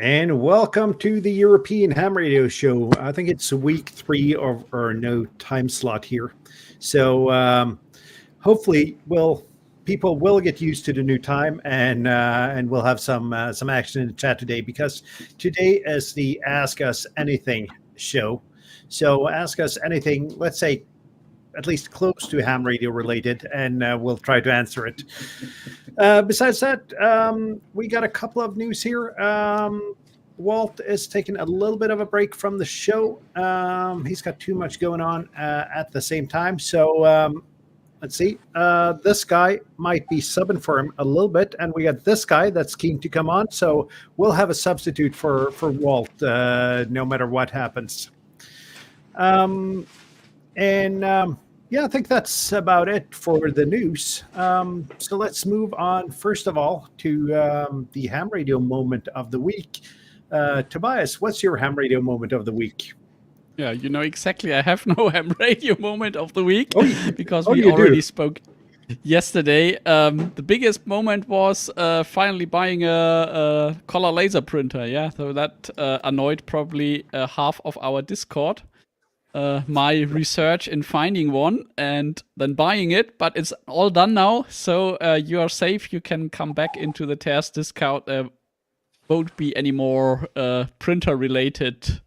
And welcome to the European Ham Radio Show. I think it's week 3 of our no time slot here. So hopefully, people will get used to the new time, and we'll have some action in the chat today, because today is the Ask Us Anything show. So ask us anything. Let's say at least close to ham radio related, and we'll try to answer it. Besides that, we got a couple of news here. Walt is taking a little bit of a break from the show. He's got too much going on at the same time. So let's see. This guy might be subbing for him a little bit, and we got this guy that's keen to come on. So we'll have a substitute for Walt no matter what happens. Yeah, I think that's about it for the news. So let's move on, first of all, to the ham radio moment of the week. Tobias, what's your ham radio moment of the week? Yeah, you know exactly. I have no ham radio moment of the week because we you already do. spoke yesterday. The biggest moment was finally buying a color laser printer. Yeah, so that annoyed probably half of our Discord. My research in finding one and then buying it, but it's all done now, so you are safe. You can come back into the TEHRS discount. There won't be any more printer-related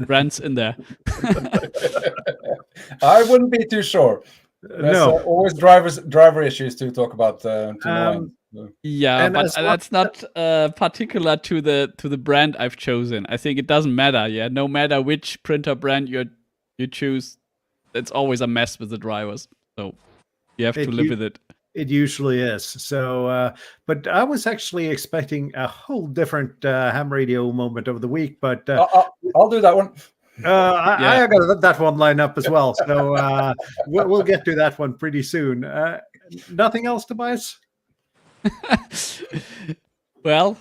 rants in there. I wouldn't be too sure. There's always driver issues to talk about. Yeah, And but that's not particular to the brand I've chosen. I think it doesn't matter. Yeah, no matter which printer brand you choose, it's always a mess with the drivers. So you have to live with it. It usually is. So, but I was actually expecting a whole different ham radio moment of the week. But I'll do that one. I got that one lined up as well. So we'll get to that one pretty soon. Nothing else, Tobias? Well,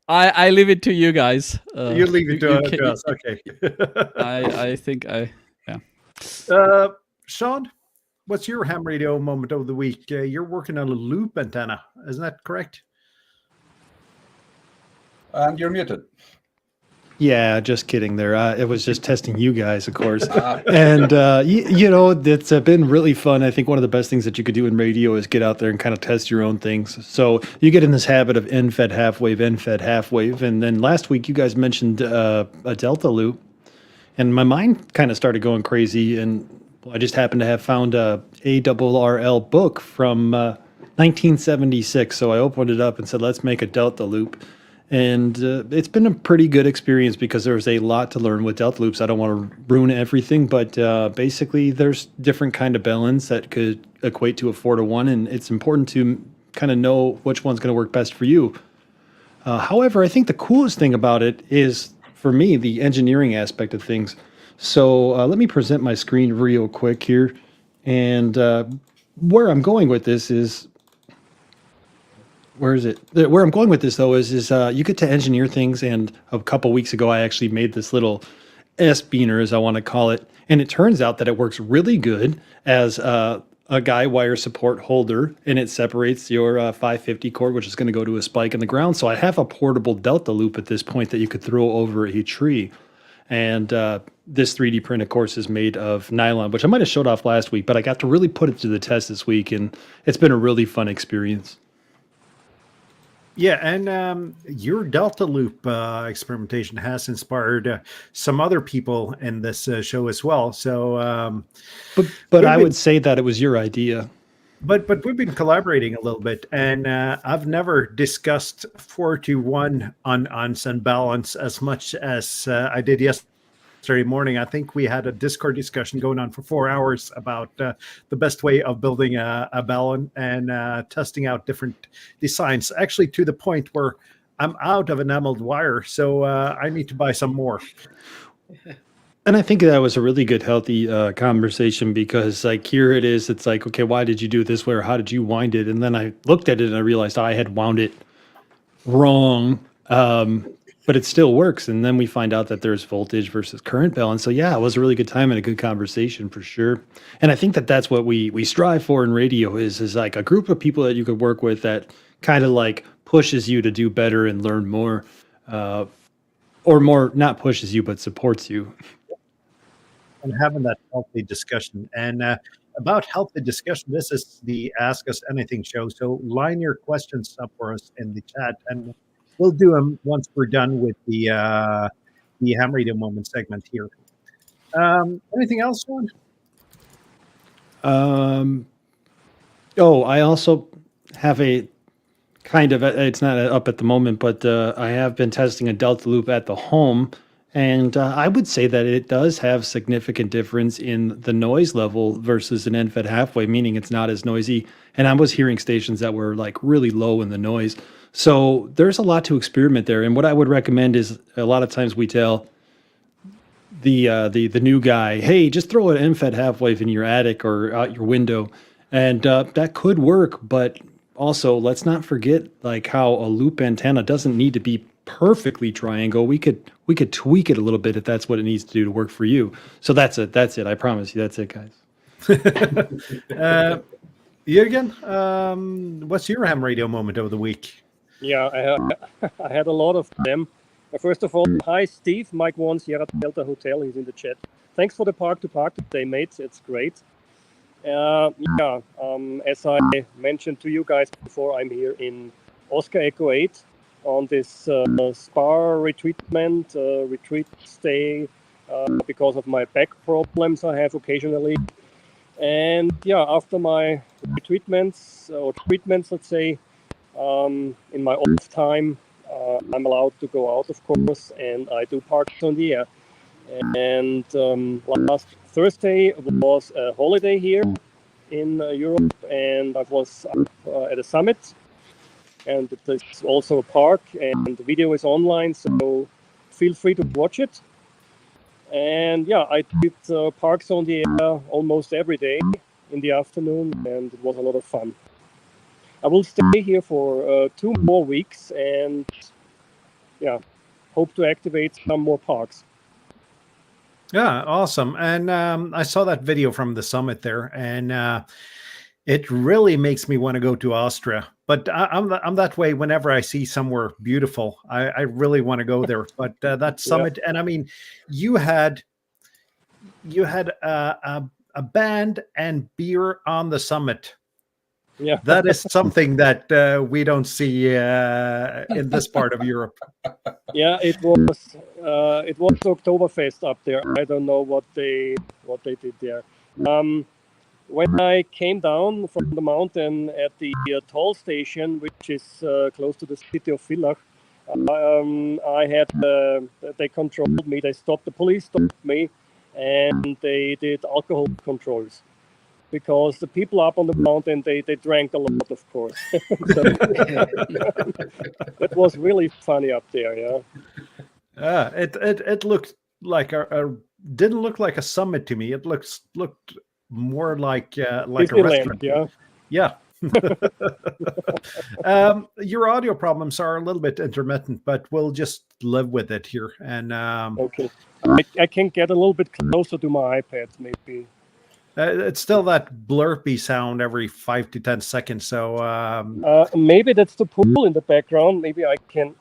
I leave it to you guys. You leave it to us. Okay. I think Sean, what's your ham radio moment of the week? You're working on a loop antenna, isn't that correct? And you're muted. Yeah, just kidding there. It was just testing you guys, of course. And, you know, it's been really fun. I think one of the best things that you could do in radio is get out there and kind of test your own things. So you get in this habit of end-fed half-wave, end-fed half-wave. And then last week you guys mentioned a delta loop. And my mind kind of started going crazy. And I just happened to have found a ARRL book from 1976. So I opened it up and said, let's make a delta loop. And it's been a pretty good experience because there's a lot to learn with delta loops. I don't want to ruin everything, but basically there's different kind of balance that could equate to a 4-to-1, and it's important to kind of know which one's going to work best for you. However, I think the coolest thing about it is, for me, the engineering aspect of things. So let me present my screen real quick here. And where I'm going with this is, where I'm going with this, though, is you get to engineer things. And a couple weeks ago, I actually made this little S-beaner, as I want to call it. And it turns out that it works really good as a guy wire support holder. And it separates your 550 cord, which is going to go to a spike in the ground. So I have a portable delta loop at this point that you could throw over a tree. And this 3D print, of course, is made of nylon, which I might have showed off last week. But I got to really put it to the test this week. And it's been a really fun experience. Yeah, and your delta loop experimentation has inspired some other people in this show as well. So, but I would say that it was your idea. But we've been collaborating a little bit, and I've never discussed 4-to-1 on Sun balance as much as I did yesterday morning. I think we had a Discord discussion going on for 4 hours about the best way of building a balun and testing out different designs, actually to the point where I'm out of enameled wire, so I need to buy some more. And I think that was a really good, healthy conversation, because like here it is, it's like, okay, why did you do it this way, or how did you wind it? And then I looked at it and I realized I had wound it wrong. But it still works. And then we find out that there's voltage versus current balance. So yeah, it was a really good time and a good conversation for sure. And I think that that's what we strive for in radio is like a group of people that you could work with that kind of like pushes you to do better and learn more. or more not pushes you but supports you. And having that healthy discussion. And about healthy discussion, this is the Ask Us Anything show. So line your questions up for us in the chat, and we'll do them once we're done with the Ham Radio Moment segment here. Anything else, Sean? I also have a kind of, it's not up at the moment, but I have been testing a Delta Loop at the home, and I would say that it does have significant difference in the noise level versus an end-fed half-wave, meaning it's not as noisy. And I was hearing stations that were like really low in the noise. So there's a lot to experiment there. And what I would recommend is, a lot of times we tell the new guy, hey, just throw an end-fed half-wave in your attic or out your window, and that could work. But also, let's not forget like how a loop antenna doesn't need to be perfectly triangle. We could tweak it a little bit if that's what it needs to do to work for you. So that's it. I promise you, that's it, guys. Jürgen, what's your ham radio moment of the week? Yeah, I had a lot of them. First of all, hi Steve, Mike 1 Sierra Delta Hotel. He's in the chat. Thanks for the park-to-park today, mates. It's great. As I mentioned to you guys before, I'm here in Oscar Echo 8 on this spa retreat stay because of my back problems I have occasionally. And yeah, after my treatments, let's say, in my off time, I'm allowed to go out, of course, and I do parks on the air. And last Thursday was a holiday here in Europe, and I was up at a summit, and it's also a park, and the video is online, so feel free to watch it. And yeah, I did parks on the air almost every day in the afternoon, and it was a lot of fun. I will stay here for 2 more weeks, and yeah, hope to activate some more parks. Yeah, awesome. And I saw that video from the summit there, and it really makes me want to go to Austria. But I'm that way whenever I see somewhere beautiful. I really want to go there. But that summit, and I mean, you had a band and beer on the summit. Yeah, that is something that we don't see in this part of Europe. Yeah, it was Oktoberfest up there. I don't know what they did there. When I came down from the mountain at the toll station, which is close to the city of Villach, I had they controlled me. The police stopped me, and they did alcohol controls. Because the people up on the mountain, they drank a lot, of course. It was really funny up there, yeah. It looked like didn't look like a summit to me. It looked more like a restaurant. Yeah. Your audio problems are a little bit intermittent, but we'll just live with it here. And okay, I can get a little bit closer to my iPad, maybe. It's still that blurpy sound every 5 to 10 seconds. So maybe that's the pool in the background. Maybe I can.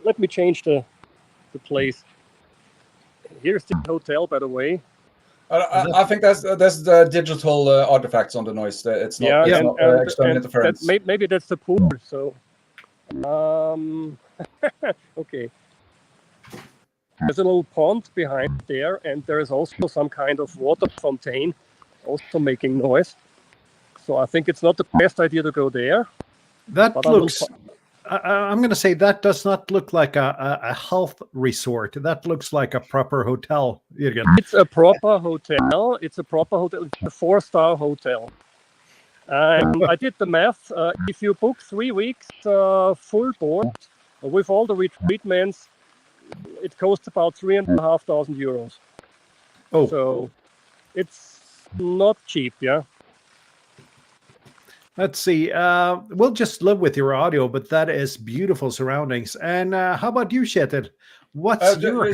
Let me change the place. Here's the hotel, by the way. I think that's the digital artifacts on the noise. It's not, external interference. Maybe that's the pool. So, okay. There's a little pond behind there, and there is also some kind of water fountain, also making noise. So I think it's not the best idea to go there. That looks. I'm going to say that does not look like a health resort. That looks like a proper hotel. It's a proper hotel. It's a 4-star hotel. I did the math. If you book 3 weeks full board with all the retreatments, it costs about 3,500 euros. Oh, so it's not cheap, yeah. Let's see. We'll just live with your audio, but that is beautiful surroundings. And how about you, Kjetil? What's your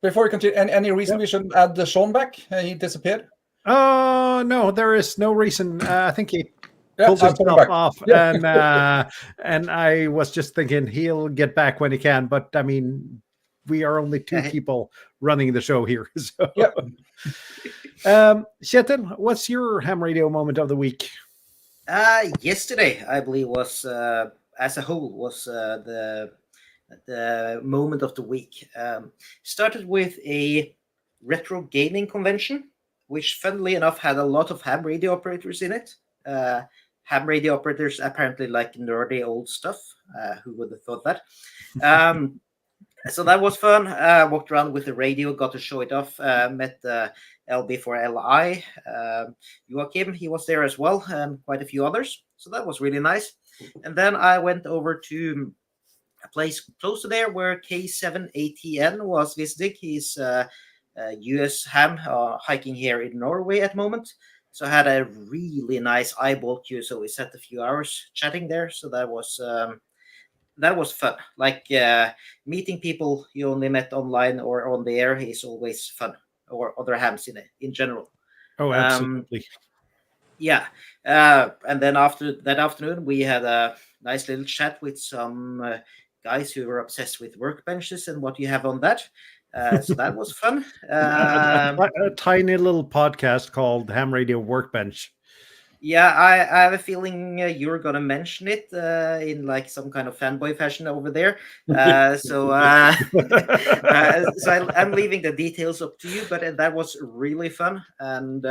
before we continue? Any reason we should add Sean back? He disappeared. Oh no, there is no reason. I think pulled I put him himself back. off, Yeah. and I was just thinking he'll get back when he can. But I mean, we are only two people running the show here. So, Yeah. Chetan, what's your ham radio moment of the week? Yesterday, I believe, was as a whole was the moment of the week. Started with a retro gaming convention, which, funnily enough, had a lot of ham radio operators in it. Ham radio operators apparently like nerdy old stuff. Who would have thought that? So that was fun. Walked around with the radio, got to show it off. Met LB4LI. Joachim, he was there as well, and quite a few others. So that was really nice. And then I went over to a place close to there where K7ATN was visiting. He's US ham hiking here in Norway at the moment. So I had a really nice eyeball queue. So we sat a few hours chatting there. So that was fun. Like meeting people you only met online or on the air is always fun, or other hams in general. Oh, absolutely. Yeah. And then after that afternoon, we had a nice little chat with some guys who were obsessed with workbenches and what you have on that. So that was fun. A tiny little podcast called Ham Radio Workbench. Yeah, I have a feeling you're gonna mention it in like some kind of fanboy fashion over there. So I'm leaving the details up to you, but that was really fun and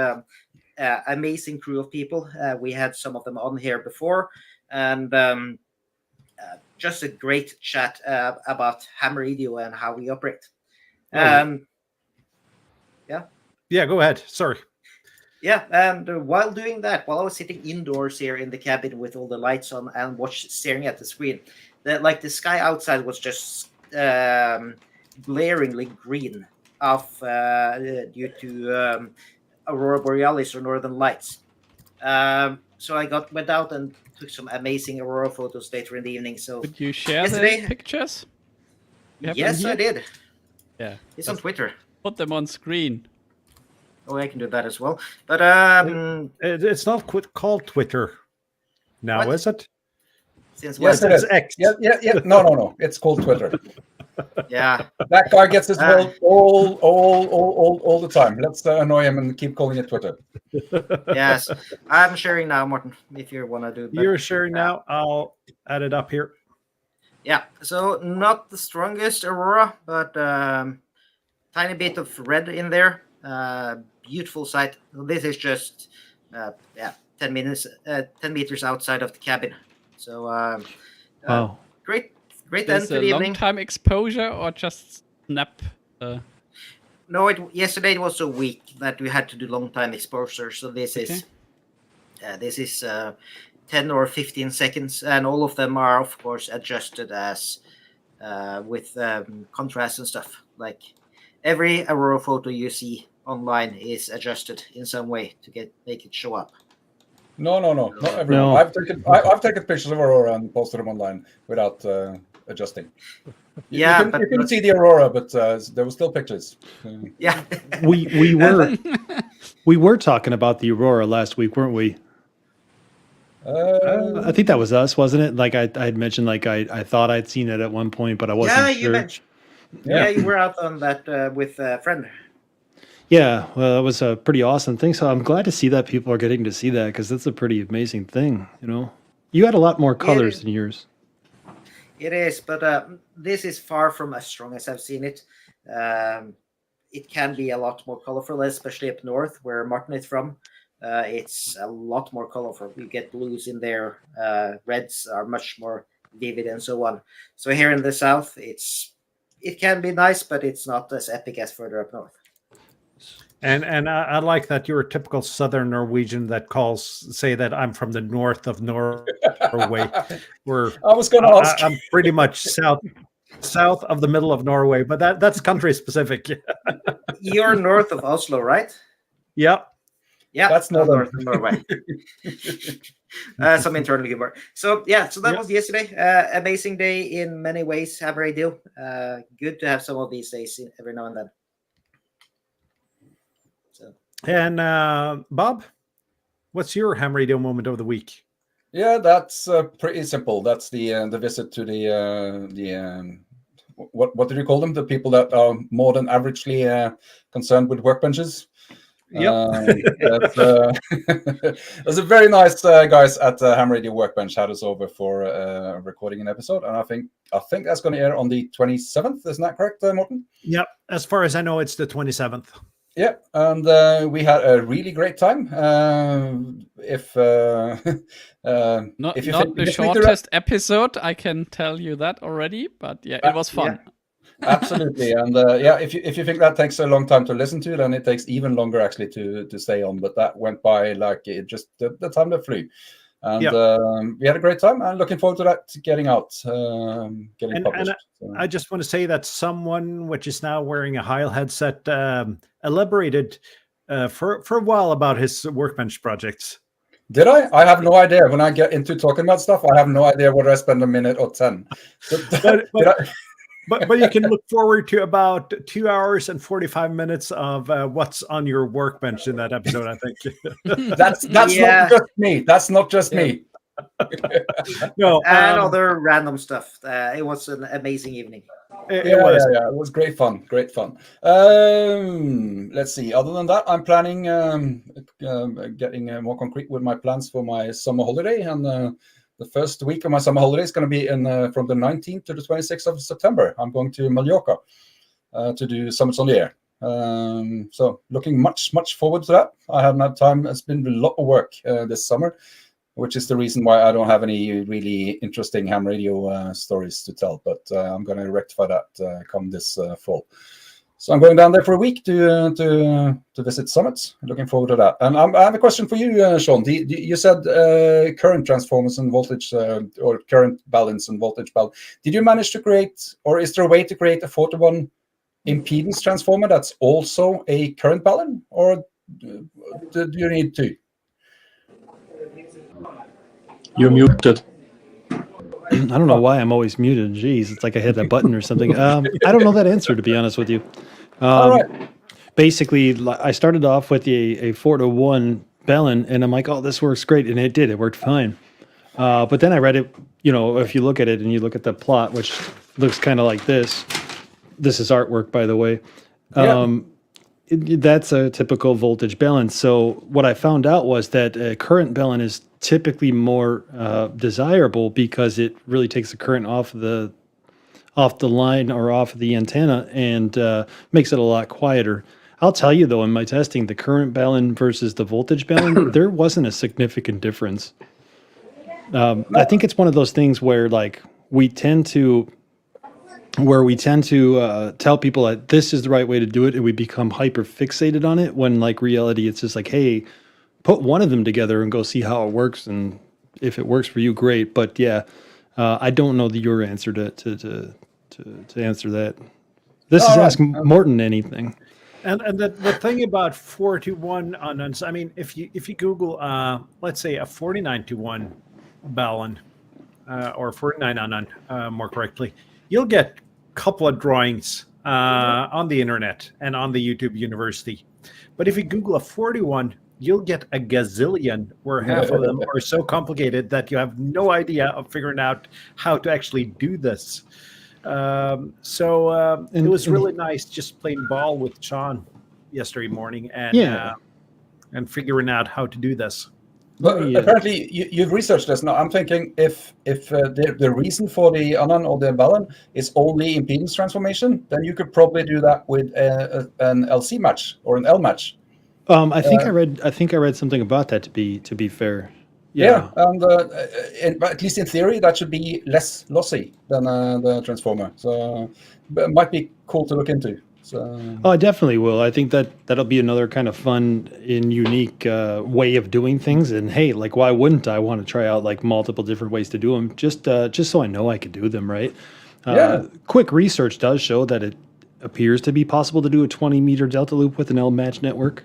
amazing crew of people. We had some of them on here before, and just a great chat about ham radio and how we operate. Yeah. Yeah, go ahead. Sorry. Yeah, and while doing that, while I was sitting indoors here in the cabin with all the lights on and staring at the screen, the sky outside was just glaringly green due to aurora borealis or northern lights. So I went out and took some amazing aurora photos later in the evening. So could you share the pictures? Yes, I did. Yeah, it's on Twitter. Put them on screen. Oh, I can do that as well. But it's not called Twitter now, is it? Since yes, it is. X. Yeah. No. It's called Twitter. Yeah. That guy gets his all the time. Let's annoy him and keep calling it Twitter. Yes, I'm sharing now, Martin. If you want to do that. You're sharing now. I'll add it up here. Yeah. So not the strongest aurora, but tiny bit of red in there. Beautiful sight. This is just 10 meters outside of the cabin. So wow, great end to the evening. Long time exposure or just snap? No, yesterday it was so weak that we had to do long time exposure. So this is 10 or 15 seconds, and all of them are of course adjusted as with contrast and stuff. Like every aurora photo you see online is adjusted in some way to make it show up. No, not everyone. No. I've taken pictures of aurora and posted them online without adjusting. You couldn't see the aurora, but there were still pictures. Yeah, we were talking about the aurora last week, weren't we? I think that was us, wasn't it? Like I had mentioned, like I thought I'd seen it at one point, but I wasn't sure. You mentioned. Yeah, you were out on that with a friend. Yeah, well, that was a pretty awesome thing. So I'm glad to see that people are getting to see that because that's a pretty amazing thing. You had a lot more colors than yours. It is, but this is far from as strong as I've seen it. It can be a lot more colorful, especially up north where Martin is from. It's a lot more colorful. You get blues in there. Reds are much more vivid and so on. So here in the south, it can be nice, but it's not as epic as further up north. And I like that you're a typical Southern Norwegian that say that I'm from the north of Norway. Where I was going to ask. I'm pretty much south of the middle of Norway, but that's country specific. You're north of Oslo, right? Yep. Yeah, that's north of Norway. Some internal humor. So that was yesterday. Amazing day in many ways. Ham radio. Good to have some of these days every now and then. So. And Bob, what's your ham radio moment of the week? Yeah, that's pretty simple. That's the visit to the what do you call them? The people that are more than averagely concerned with workbenches. That's there's a very nice guys at Ham Radio Workbench had us over for recording an episode, and I think that's going to air on the 27th. Isn't that correct, Morten? Yep. As far as I know, it's the 27th. Yeah, and we had a really great time. If Not if you not think, the just need to shortest episode, I can tell you that already. But yeah, it was fun. absolutely, and if you think that takes a long time to listen to, then it takes even longer actually to stay on. But that went by like it just the time that flew, and we had a great time. And looking forward to that getting out, getting published. I just want to say that someone which is now wearing a Heil headset elaborated for a while about his workbench projects. Did I? I have no idea. When I get into talking about stuff, I have no idea whether I spend a minute or 10. But you can look forward to about 2 hours and 45 minutes of what's on your workbench in that episode, I think. That's not just me. That's not just me. No, and other random stuff. It was an amazing evening. It was great fun. Let's see. Other than that, I'm planning getting more concrete with my plans for my summer holiday, and the first week of my summer holiday is going to be from the 19th to the 26th of September. I'm going to Mallorca to do Summits on the Air. So looking much forward to that. I haven't had time. It's been a lot of work this summer, which is the reason why I don't have any really interesting ham radio stories to tell. But I'm going to rectify that come this fall. So I'm going down there for a week to visit Summits. Looking forward to that. And I have a question for you, Sean. You said current transformers and voltage, or current balance and voltage balance. Did you manage to create, or is there a way to create a 4-to-1 impedance transformer that's also a current balance, or do you need two? You're muted. I don't know why I'm always muted. Jeez, it's like I hit that button or something. I don't know that answer, to be honest with you. All right. Basically, I started off with a 4-to-1 Bellin, and I'm like, oh, this works great. And it did. It worked fine. But then I read it, if you look at it and you look at the plot, which looks kind of like this. This is artwork, by the way. That's a typical voltage balance. So what I found out was that a current balance is typically more desirable because it really takes the current off the line or off the antenna and makes it a lot quieter. I'll tell you though, in my testing, the current balance versus the voltage balance, there wasn't a significant difference. I think it's one of those things where like we tend to tell people that this is the right way to do it, and we become hyper fixated on it when like reality, it's just like, hey, put one of them together and go see how it works, and if it works for you, great. But yeah, I don't know your answer to answer that. This is Ask Morten anything. And the thing about 4-to-1 on, I mean, if you Google let's say a 49-to-1 Ballon or 49 on more correctly, you'll get a couple of drawings on the internet and on the YouTube University. But if you Google a 41, you'll get a gazillion, where half of them are so complicated that you have no idea of figuring out how to actually do this. So it was really nice just playing ball with Sean yesterday morning and figuring out how to do this. But apparently you've researched this. Now I'm thinking if the reason for the Annan or the Ballon is only impedance transformation, then you could probably do that with an LC match or an L match. I think I read something about that. To be fair, and at least in theory, that should be less lossy than the transformer. So it might be cool to look into. So. Oh, I definitely will. I think that'll be another kind of fun and unique way of doing things. And hey, like, why wouldn't I want to try out like multiple different ways to do them? Just so I know I could do them, right? Quick research does show that it appears to be possible to do a 20-meter delta loop with an L match network.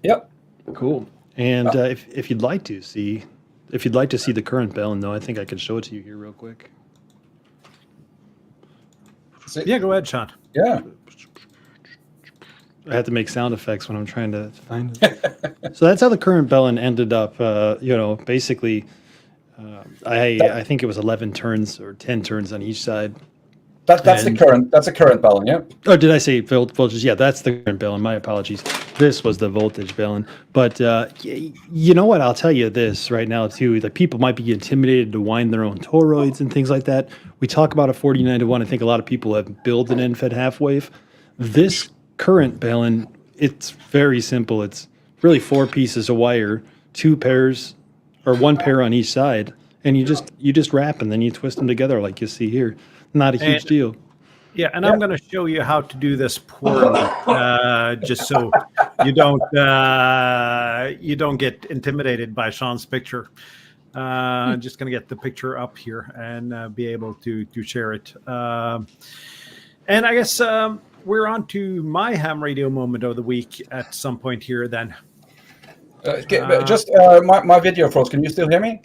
Yep. Cool. And if you'd like to see the current Bellin, though, I think I can show it to you here real quick. Yeah, go ahead, Sean. Yeah. I have to make sound effects when I'm trying to find it. So that's how the current Bellin ended up. Basically, I think it was 11 turns or 10 turns on each side. That's the current. That's a current bellin, yeah. Oh, did I say voltage? Yeah, that's the current bellin. My apologies. This was the voltage bellin. But you know what? I'll tell you this right now too. That people might be intimidated to wind their own toroids and things like that. We talk about a 49-to-1. I think a lot of people have built an end-fed half wave. This current bellin, it's very simple. It's really 4 pieces of wire, 2 pairs, or 1 pair on each side, and you just wrap and then you twist them together like you see here. Not a huge deal. Yeah, and I'm going to show you how to do this poorly, just so you don't get intimidated by Sean's picture. I'm just going to get the picture up here and be able to share it. And I guess we're on to my ham radio moment of the week at some point here. Then my video froze. Can you still hear me?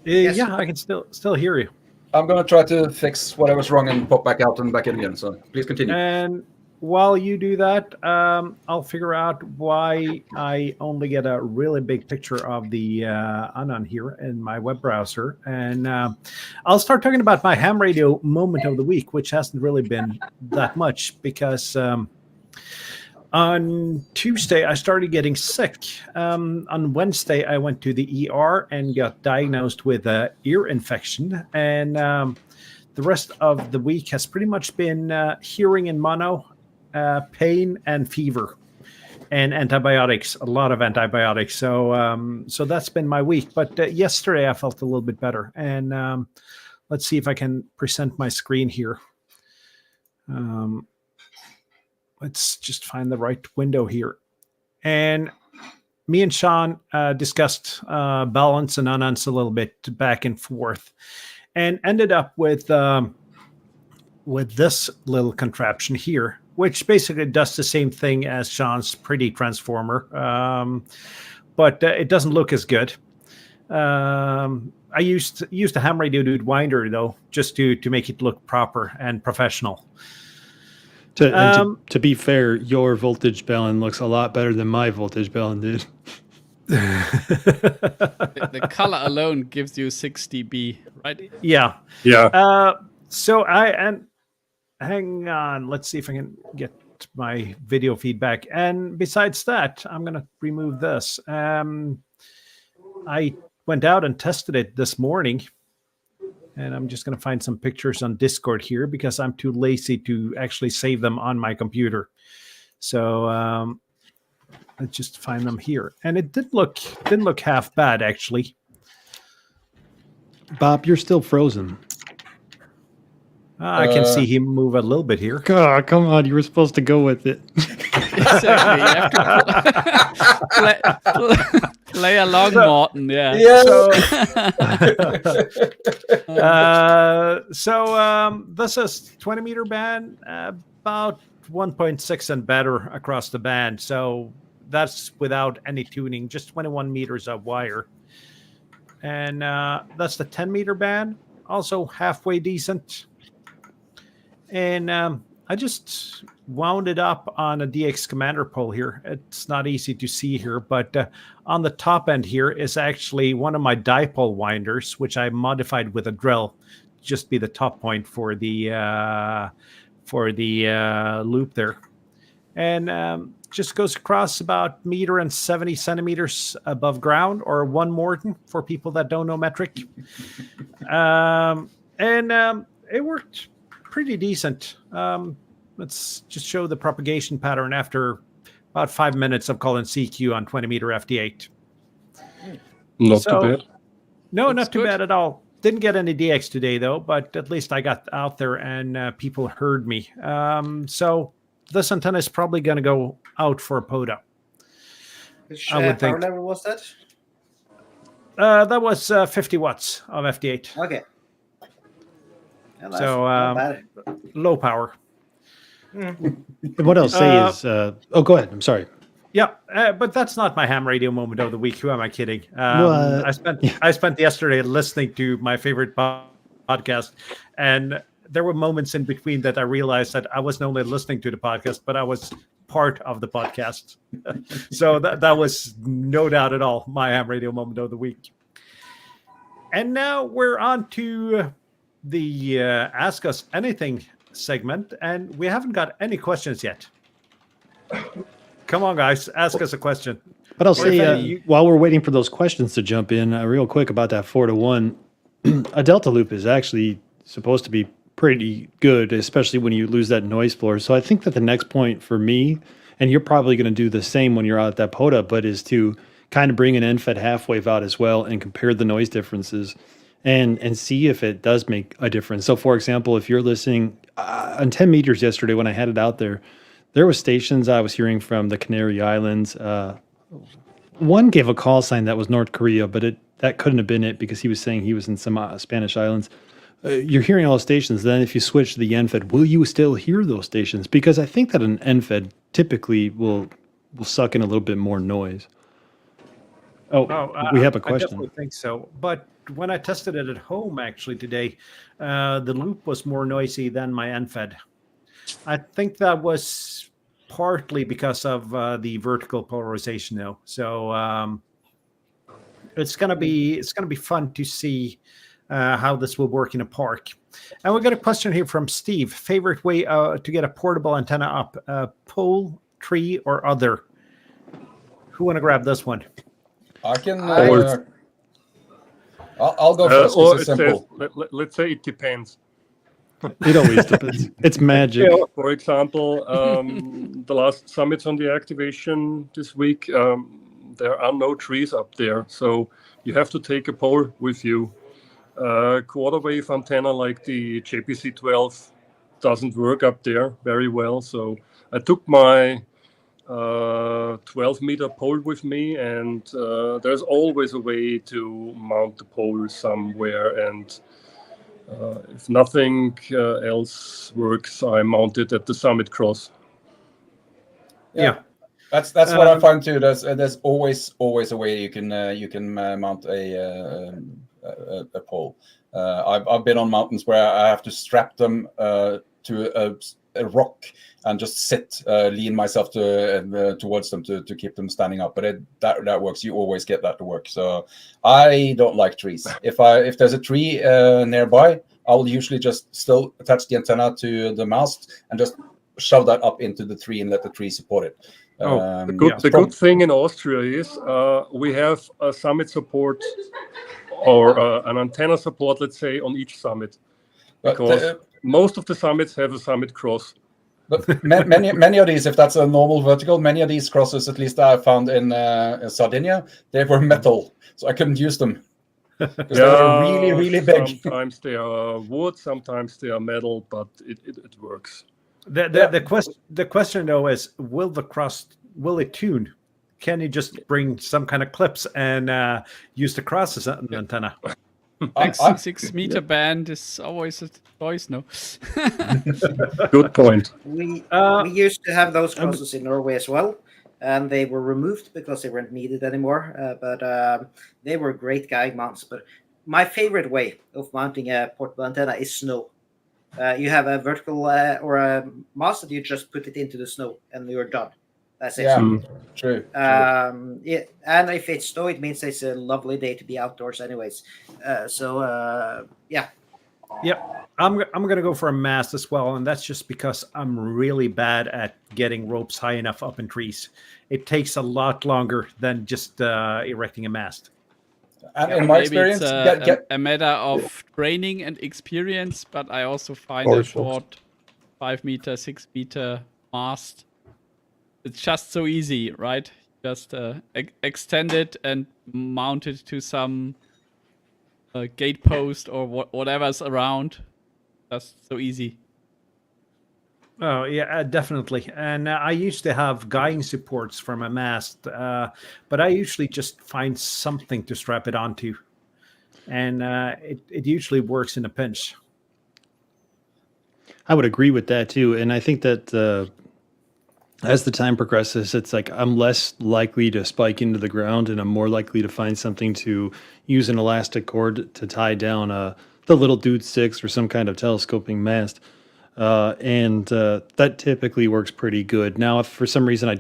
Yes. Yeah, I can still hear you. I'm going to try to fix whatever's wrong and pop back out and back in again. So please continue. And while you do that, I'll figure out why I only get a really big picture of the Anon here in my web browser. And I'll start talking about my ham radio moment of the week, which hasn't really been that much because on Tuesday, I started getting sick. On Wednesday, I went to the ER and got diagnosed with an ear infection. And the rest of the week has pretty much been hearing in mono, pain, and fever, and antibiotics, a lot of antibiotics. So that's been my week. But yesterday, I felt a little bit better. And let's see if I can present my screen here. Let's just find the right window here. And me and Sean discussed balance and ununce a little bit back and forth and ended up with this little contraption here, which basically does the same thing as Sean's pretty transformer, but it doesn't look as good. I used a ham radio dude winder, though, just to make it look proper and professional. To be fair, your voltage bellin looks a lot better than my voltage bellin did. The color alone gives you 6 dB, right? Yeah. Yeah. So hang on. Let's see if I can get my video feedback. And besides that, I'm going to remove this. I went out and tested it this morning. And I'm just going to find some pictures on Discord here because I'm too lazy to actually save them on my computer. So let's just find them here. And it didn't look half bad, actually. Bob, you're still frozen. I can see him move a little bit here. God, come on. You were supposed to go with it. Exactly. You have to play along, Morten. Yeah. So this is 20 meter band, about 1.6 and better across the band. So that's without any tuning, just 21 meters of wire. And that's the 10 meter band, also halfway decent. And I just wound it up on a DX commander pole here. It's not easy to see here, but on the top end here is actually one of my dipole winders, which I modified with a drill, just be the top point for the loop there, and just goes across about 1.70 meters above ground, or 1 Morton for people that don't know metric, and it worked pretty decent. Let's just show the propagation pattern after about 5 minutes of calling CQ on 20 meter FD8. Not too bad. No, Looks not too good. bad at all. Didn't get any DX today, though, but at least I got out there and people heard me. So this antenna is probably going to go out for a PODA. Which I would power think. level was that? That was 50 watts of FD8. Okay. Yeah, that's So not bad. low power. And what I'll say is, go ahead. I'm sorry. Yeah, but that's not my ham radio moment of the week. Who am I kidding? What? I spent yesterday listening to my favorite podcast, and there were moments in between that I realized that I wasn't only listening to the podcast, but I was part of the podcast. So that was no doubt at all my ham radio moment of the week. And now we're on to the Ask Us Anything segment, and we haven't got any questions yet. Come on, guys, ask us a question. But I'll Or if any say, you- while we're waiting for those questions to jump in, real quick about that 4-to-1, a delta loop is actually supposed to be pretty good, especially when you lose that noise floor. So I think that the next point for me, and you're probably going to do the same when you're out at that POTA, but is to kind of bring an end-fed half wave out as well and compare the noise differences and see if it does make a difference. So, for example, if you're listening on 10 meters yesterday when I had it out there, there were stations I was hearing from the Canary Islands. One gave a call sign that was North Korea, but that couldn't have been it because he was saying he was in some Spanish islands. You're hearing all stations. Then if you switch to the NFED, will you still hear those stations? Because I think that an NFED typically will suck in a little bit more noise. We have a I question. definitely think so. But when I tested it at home actually today, the loop was more noisy than my NFED. I think that was partly because of the vertical polarization, though. So it's gonna be fun to see how this will work in a park. And we got a question here from Steve. Favorite way to get a portable antenna up? Pole, tree, or other? Who want to grab this one? I can. I'll go first Or because it it's simple. says, let's say it depends. It always depends. It's magic. For example, the last summits on the activation this week, there are no trees up there, so you have to take a pole with you. Quarter wave antenna like the JPC-12 doesn't work up there very well, so I took my 12-meter pole with me, and there's always a way to mount the pole somewhere, and if nothing else works, I mount it at the summit cross. Yeah. That's what I find too. There's always a way you can mount a pole. I've been on mountains where I have to strap them to a rock and just lean myself towards them to keep them standing up. But that works. You always get that to work. So I don't like trees. If there's a tree nearby, I'll usually just still attach the antenna to the mast and just shove that up into the tree and let the tree support it. The good thing in Austria is we have a summit support or an antenna support, let's say, on each summit, because most of the summits have a summit cross. But many of these, if that's a normal vertical, many of these crosses, at least I found in Sardinia, they were metal, so I couldn't use them. Because they were really, really big. Sometimes they are wood, sometimes they are metal, but it works. The question though is, will it tune? Can you just bring some kind of clips and use the cross as an antenna? 6 meter band is always a choice, no? Good point. We used to have those crosses in Norway as well, and they were removed because they weren't needed anymore. But they were great guide mounts. But my favorite way of mounting a portable antenna is snow. You have a vertical or a mast that you just put it into the snow and you're done. That's it. Yeah, true. And if it's snow, it means it's a lovely day to be outdoors anyways. Yeah. Yep. I'm gonna go for a mast as well, and that's just because I'm really bad at getting ropes high enough up in trees. It takes a lot longer than just erecting a mast. And in my experience, it's a matter of training and experience, but I also find a short 5 meter, 6 meter mast. It's just so easy, right? Just extend it and mount it to some gate post or whatever's around. Just so easy. Oh yeah, definitely. And I used to have guiding supports for my mast, but I usually just find something to strap it onto, and it usually works in a pinch. I would agree with that too, and I think that as the time progresses, it's like I'm less likely to spike into the ground, and I'm more likely to find something to use an elastic cord to tie down the little dude sticks or some kind of telescoping mast. And that typically works pretty good. Now, if for some reason I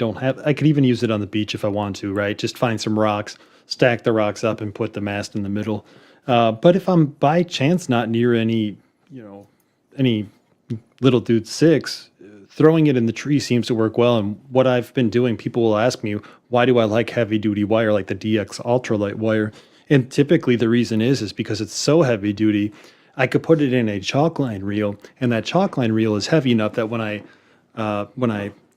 could even use it on the beach if I want to, right? Just find some rocks, stack the rocks up and put the mast in the middle. But if I'm by chance not near any little dude 6, throwing it in the tree seems to work well. And what I've been doing, people will ask me, why do I like heavy duty wire like the DX ultralight wire? And typically the reason is because it's so heavy duty, I could put it in a chalk line reel, and that chalk line reel is heavy enough that when I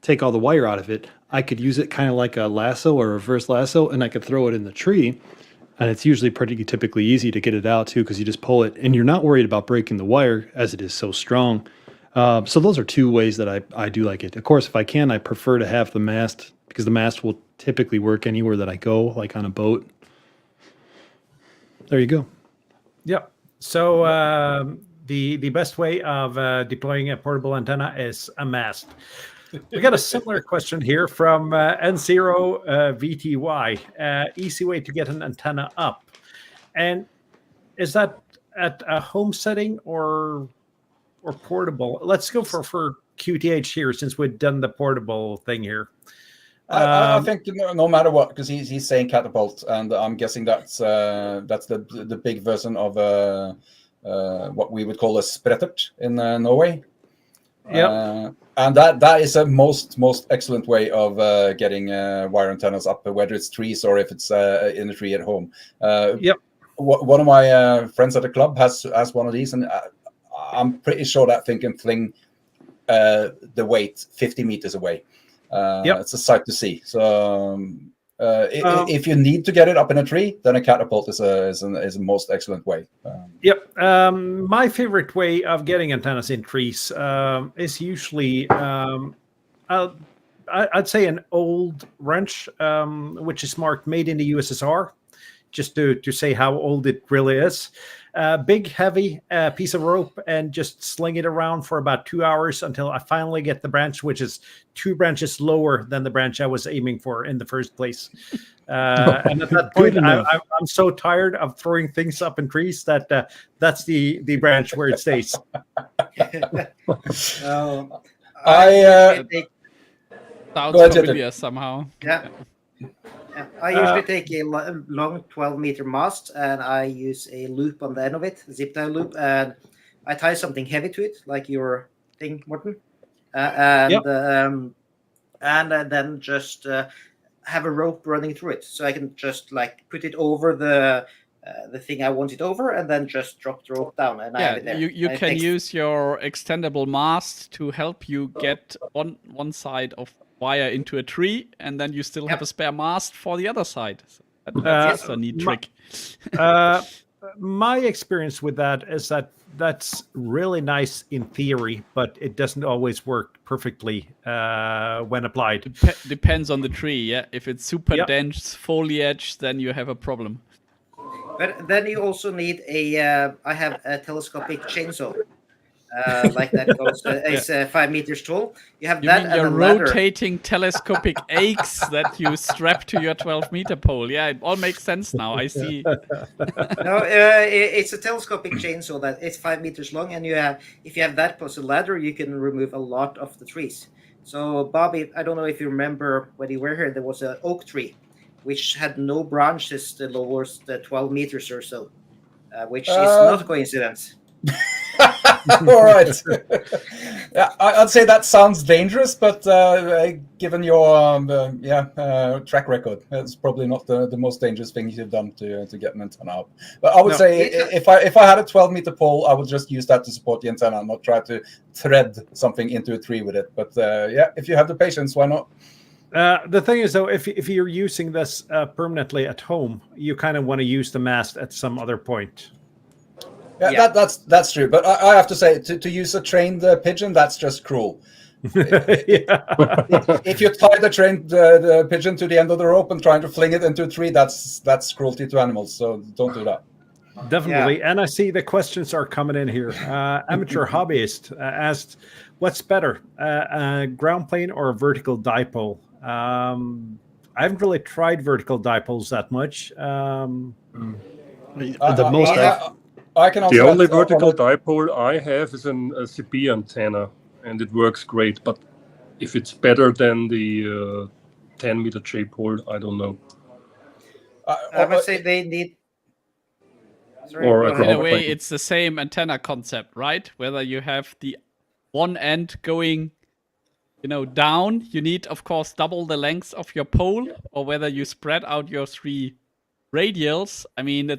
take all the wire out of it, I could use it kind of like a lasso or reverse lasso, and I could throw it in the tree. And it's usually pretty typically easy to get it out too, because you just pull it and you're not worried about breaking the wire as it is so strong. So those are 2 ways that I do like it. Of course, if I can, I prefer to have the mast, because the mast will typically work anywhere that I go, like on a boat. There you go. Yep. So the best way of deploying a portable antenna is a mast. We got a similar question here from N0 VTY. Easy way to get an antenna up. And is that at a home setting or portable? Let's go for QTH here, since we've done the portable thing here. I think no matter what, because he's saying catapult, and I'm guessing that's the big version of what we would call a sprettert in Norway. Yeah, and that is a most excellent way of getting wire antennas up, whether it's trees or if it's in a tree at home. Yep. One of my friends at the club has one of these, and I'm pretty sure that thing can fling the weight 50 meters away. It's a sight to see. So if you need to get it up in a tree, then a catapult is a most excellent way. My favorite way of getting antennas in trees is usually I'd say an old wrench, which is marked made in the USSR, just to say how old it really is. Big, heavy piece of rope, and just sling it around for about 2 hours until I finally get the branch, which is 2 branches lower than the branch I was aiming for in the first place. And at that point, I'm so tired of throwing things up in trees that that's the branch where it stays. I sounds familiar somehow. Yeah. I usually take a long 12-meter mast, and I use a loop on the end of it, zip tie loop, and I tie something heavy to it, like your thing, Morten, and then just have a rope running through it, so I can just like put it over the thing I want it over, and then just drop the rope down, and I have it there. You can use your extendable mast to help you get one side of wire into a tree, and then you still have a spare mast for the other side. So that's a neat trick. My experience with that is that's really nice in theory, but it doesn't always work perfectly when applied. Depends on the tree. Yeah, if it's super dense foliage, then you have a problem. But then you also need I have a telescopic chainsaw. Like that goes, it's 5 meters tall. You have that and your a ladder. Rotating telescopic aches that you strap to your 12-meter pole. Yeah, it all makes sense now. I see. No, it's a telescopic chainsaw that it's 5 meters long, and if you have that plus a ladder, you can remove a lot of the trees. So, Bobby, I don't know if you remember when you were here, there was an oak tree which had no branches the lowest 12 meters or so, which is not a coincidence. All right. I'd say that sounds dangerous, but given your track record, it's probably not the most dangerous thing you've done to get an antenna up. But I would say if I had a 12-meter pole, I would just use that to support the antenna and not try to thread something into a tree with it. But if you have the patience, why not? The thing is, though, if you're using this permanently at home, you kind of want to use the mast at some other point. Yeah. That's true. But I have to say, to use a trained pigeon, that's just cruel. If you tie the pigeon to the end of the rope and trying to fling it into a tree, that's cruelty to animals. So don't do that. Definitely. And I see the questions are coming in here. Amateur hobbyist asked, what's better, a ground plane or a vertical dipole? I haven't really tried vertical dipoles that much. The only vertical dipole I have is a CB antenna, and it works great. But if it's better than the 10-meter J pole, I don't know. I would say they need. Sorry, Or go a ahead. In a ground way, plane. it's the same antenna concept, right? Whether you have the one end going, down, you need, of course, double the length of your pole, or whether you spread out your 3 radials. I mean, I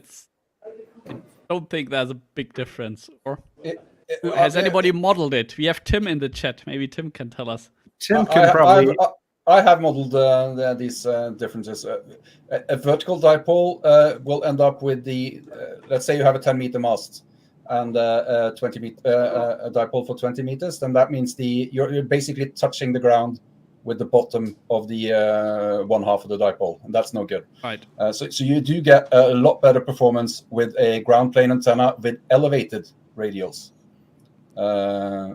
don't think there's a big difference. Or has anybody modeled it? We have Tim in the chat. Maybe Tim can tell us. Tim can probably. I have modeled these differences. A vertical dipole will end up with let's say you have a 10-meter mast and a 20-meter a dipole for 20 meters. Then that means you're basically touching the ground with the bottom of the one half of the dipole, and that's no good. Right. So you do get a lot better performance with a ground plane antenna with elevated radials.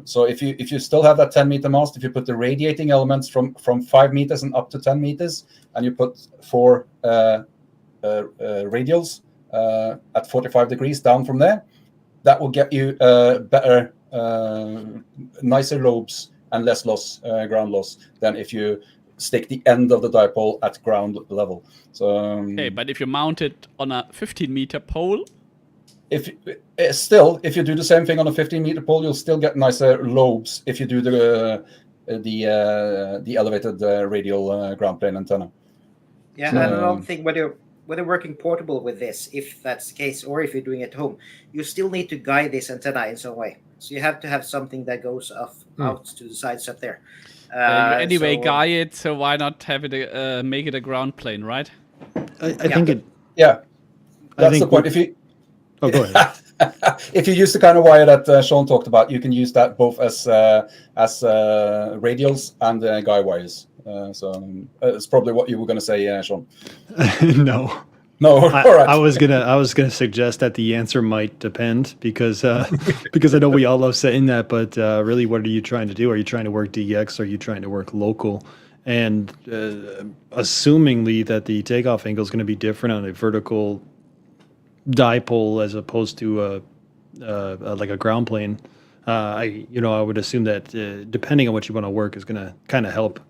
So if you still have that 10-meter mast, if you put the radiating elements from 5 meters and up to 10 meters, and you put 4 radials at 45 degrees down from there, that will get you better, nicer lobes and less ground loss than if you stick the end of the dipole at ground level. So okay, but if you mount it on a 15-meter pole, if you do the same thing on a 15-meter pole, you'll still get nicer lobes if you do the elevated radial ground plane antenna. Yeah, and another thing, whether working portable with this, if that's the case, or if you're doing it at home, you still need to guide this antenna in some way. So you have to have something that goes out to the sides up there. you anyway guide it, so why not have it make it a ground plane, right? I think it. Yeah, that's the point. Oh, go ahead. If you use the kind of wire that Sean talked about, you can use that both as radials and guy wires. So it's probably what you were going to say, Sean. No. No, all right. I was gonna suggest that the answer might depend because I know we all love saying that, but really, what are you trying to do? Are you trying to work DX? Or are you trying to work local? And assumingly that the takeoff angle is going to be different on a vertical dipole as opposed to like a ground plane, I would assume that depending on what you want to work is going to kind of help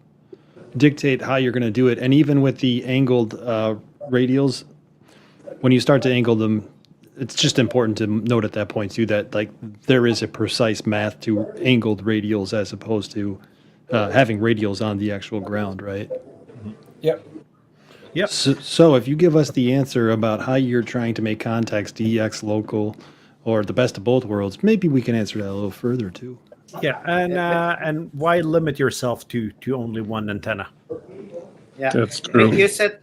dictate how you're going to do it. And even with the angled radials, when you start to angle them, it's just important to note at that point too that like there is a precise math to angled radials as opposed to having radials on the actual ground, right? Yep. Yep. So if you give us the answer about how you're trying to make contacts DX local or the best of both worlds, maybe we can answer that a little further too. Yeah, and why limit yourself to only one antenna? Yeah, That's true. You said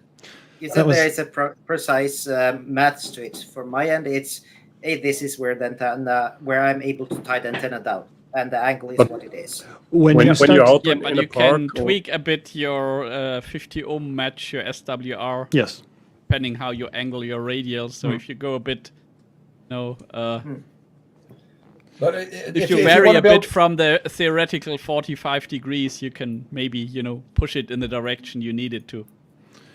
was- there is a precise maths to it. For my end, it's this is where the antenna, where I'm able to tie the antenna down, and the angle is what it is. When When you start, you're out Yeah, in but a you park, can tweak a bit your 50 ohm match, your SWR, yes, depending how you angle your radials. So if you go a bit, But if you vary a bit from the theoretical 45 degrees, you can maybe, push it in the direction you need it to.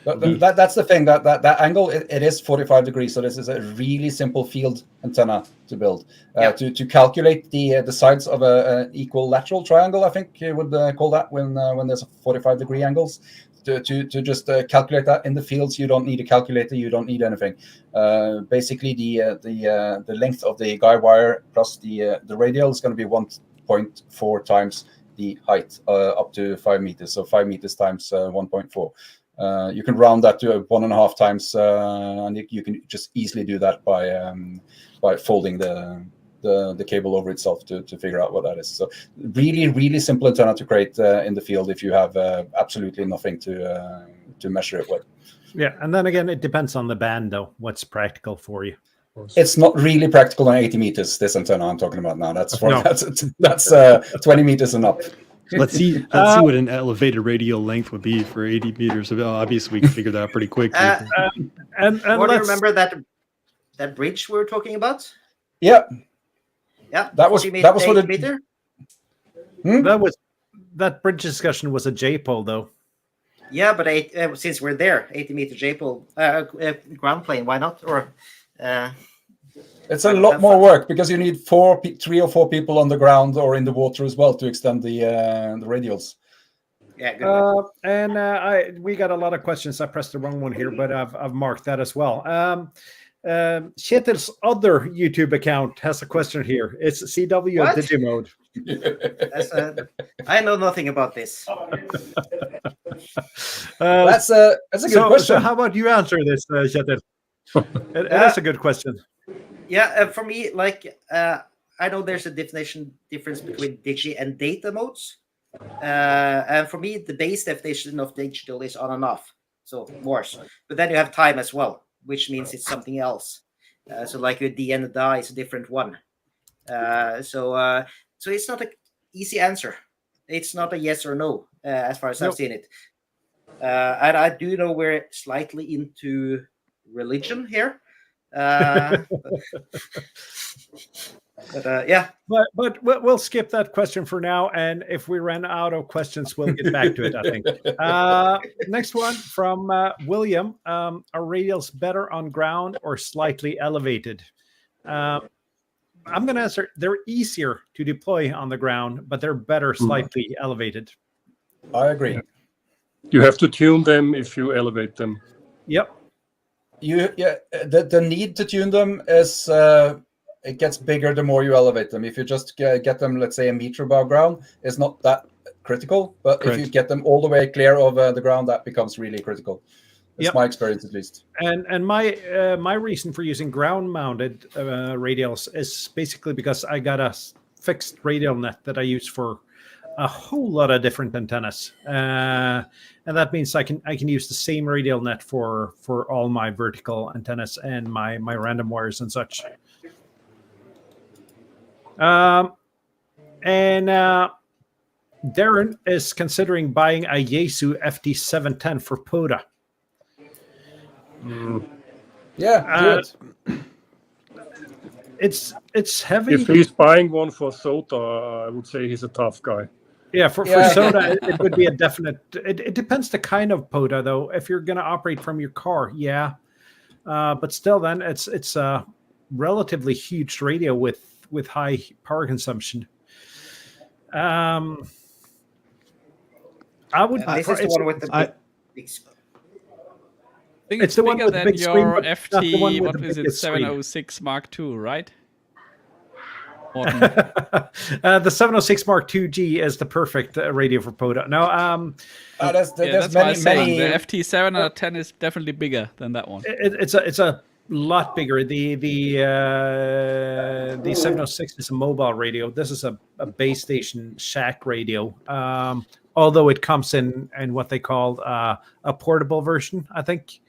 That's the thing, that angle, it is 45 degrees, so this is a really simple field antenna to build. To calculate the sides of an equilateral triangle, I think you would call that when there's 45 degree angles. To just calculate that in the fields, you don't need a calculator, you don't need anything. Basically, the length of the guy wire plus the radial is going to be 1.4 times the height up to 5 meters. So 5 meters times 1.4. You can round that to 1.5 times, and you can just easily do that by folding the cable over itself to figure out what that is. So really, really simple antenna to create in the field if you have absolutely nothing to measure it with. Yeah, and then again, it depends on the band, though. What's practical for you? It's not really practical on 80 meters. This antenna I'm talking about now. That's No. that's 20 meters and up. let's see what an elevated radial length would be for 80 meters. Obviously, we can figure that out pretty quick. And What do you let's- remember that bridge we were talking about? Yeah, Yeah, that was 40 that was for 80 the meter. that bridge discussion was a J-pole, though. Yeah, but since we're there, 80-meter J-pole ground plane, why not? Or it's a lot more work because you need 3 or 4 people on the ground or in the water as well to extend the radials. Yeah, good one. We got a lot of questions. I pressed the wrong one here, but I've marked that as well. Kjetil's other YouTube account has a question here. It's CW What? Digimode. I know nothing about this. That's a good question. So how about you answer this, Kjetil? It is a good question. Yeah, for me, I know there's a difference between digi and data modes. And for me, the base definition of digital is on and off, so Morse. But then you have time as well, which means it's something else. So like your D and a da is a different one. So it's not an easy answer. It's not a yes or no, as far as I've seen it. And I do know we're slightly into religion here. Yeah. But we'll skip that question for now, and if we run out of questions, we'll get back to it, I think. Next one from William. Are radials better on ground or slightly elevated? I'm going to answer, they're easier to deploy on the ground, but they're better slightly elevated. I agree. You have to tune them if you elevate them. Yep. The need to tune them is it gets bigger the more you elevate them. If you just get them, let's say, a meter above ground, it's not that critical. But Correct. if you get them all the way clear of the ground, that becomes really critical. That's my experience, at least. And my reason for using ground-mounted radials is basically because I got a fixed radial net that I use for a whole lot of different antennas, and that means I can use the same radial net for all my vertical antennas and my random wires and such. And Darren is considering buying a Yaesu FT710 for POTA. Yeah, do it. It's heavy. If he's buying one for SOTA, I would say he's a tough guy. Yeah, for SOTA, it would be a definite. It depends the kind of POTA, though. If you're going to operate from your car, yeah. But still, then it's a relatively huge radio with high power consumption. I would. This is the one with the big. I think It's the one bigger with the than big screen, your but not the one FT. with What the is it? biggest screen. 706 Mark II, right? Morten. The 706 Mark II G is the perfect radio for POTA. No, There's that's what I'm saying. many. The FT 710 is definitely bigger than that one. it's a lot bigger. The 706 is a mobile radio. This is a base station shack radio. Although it comes in what they call a portable version, I think.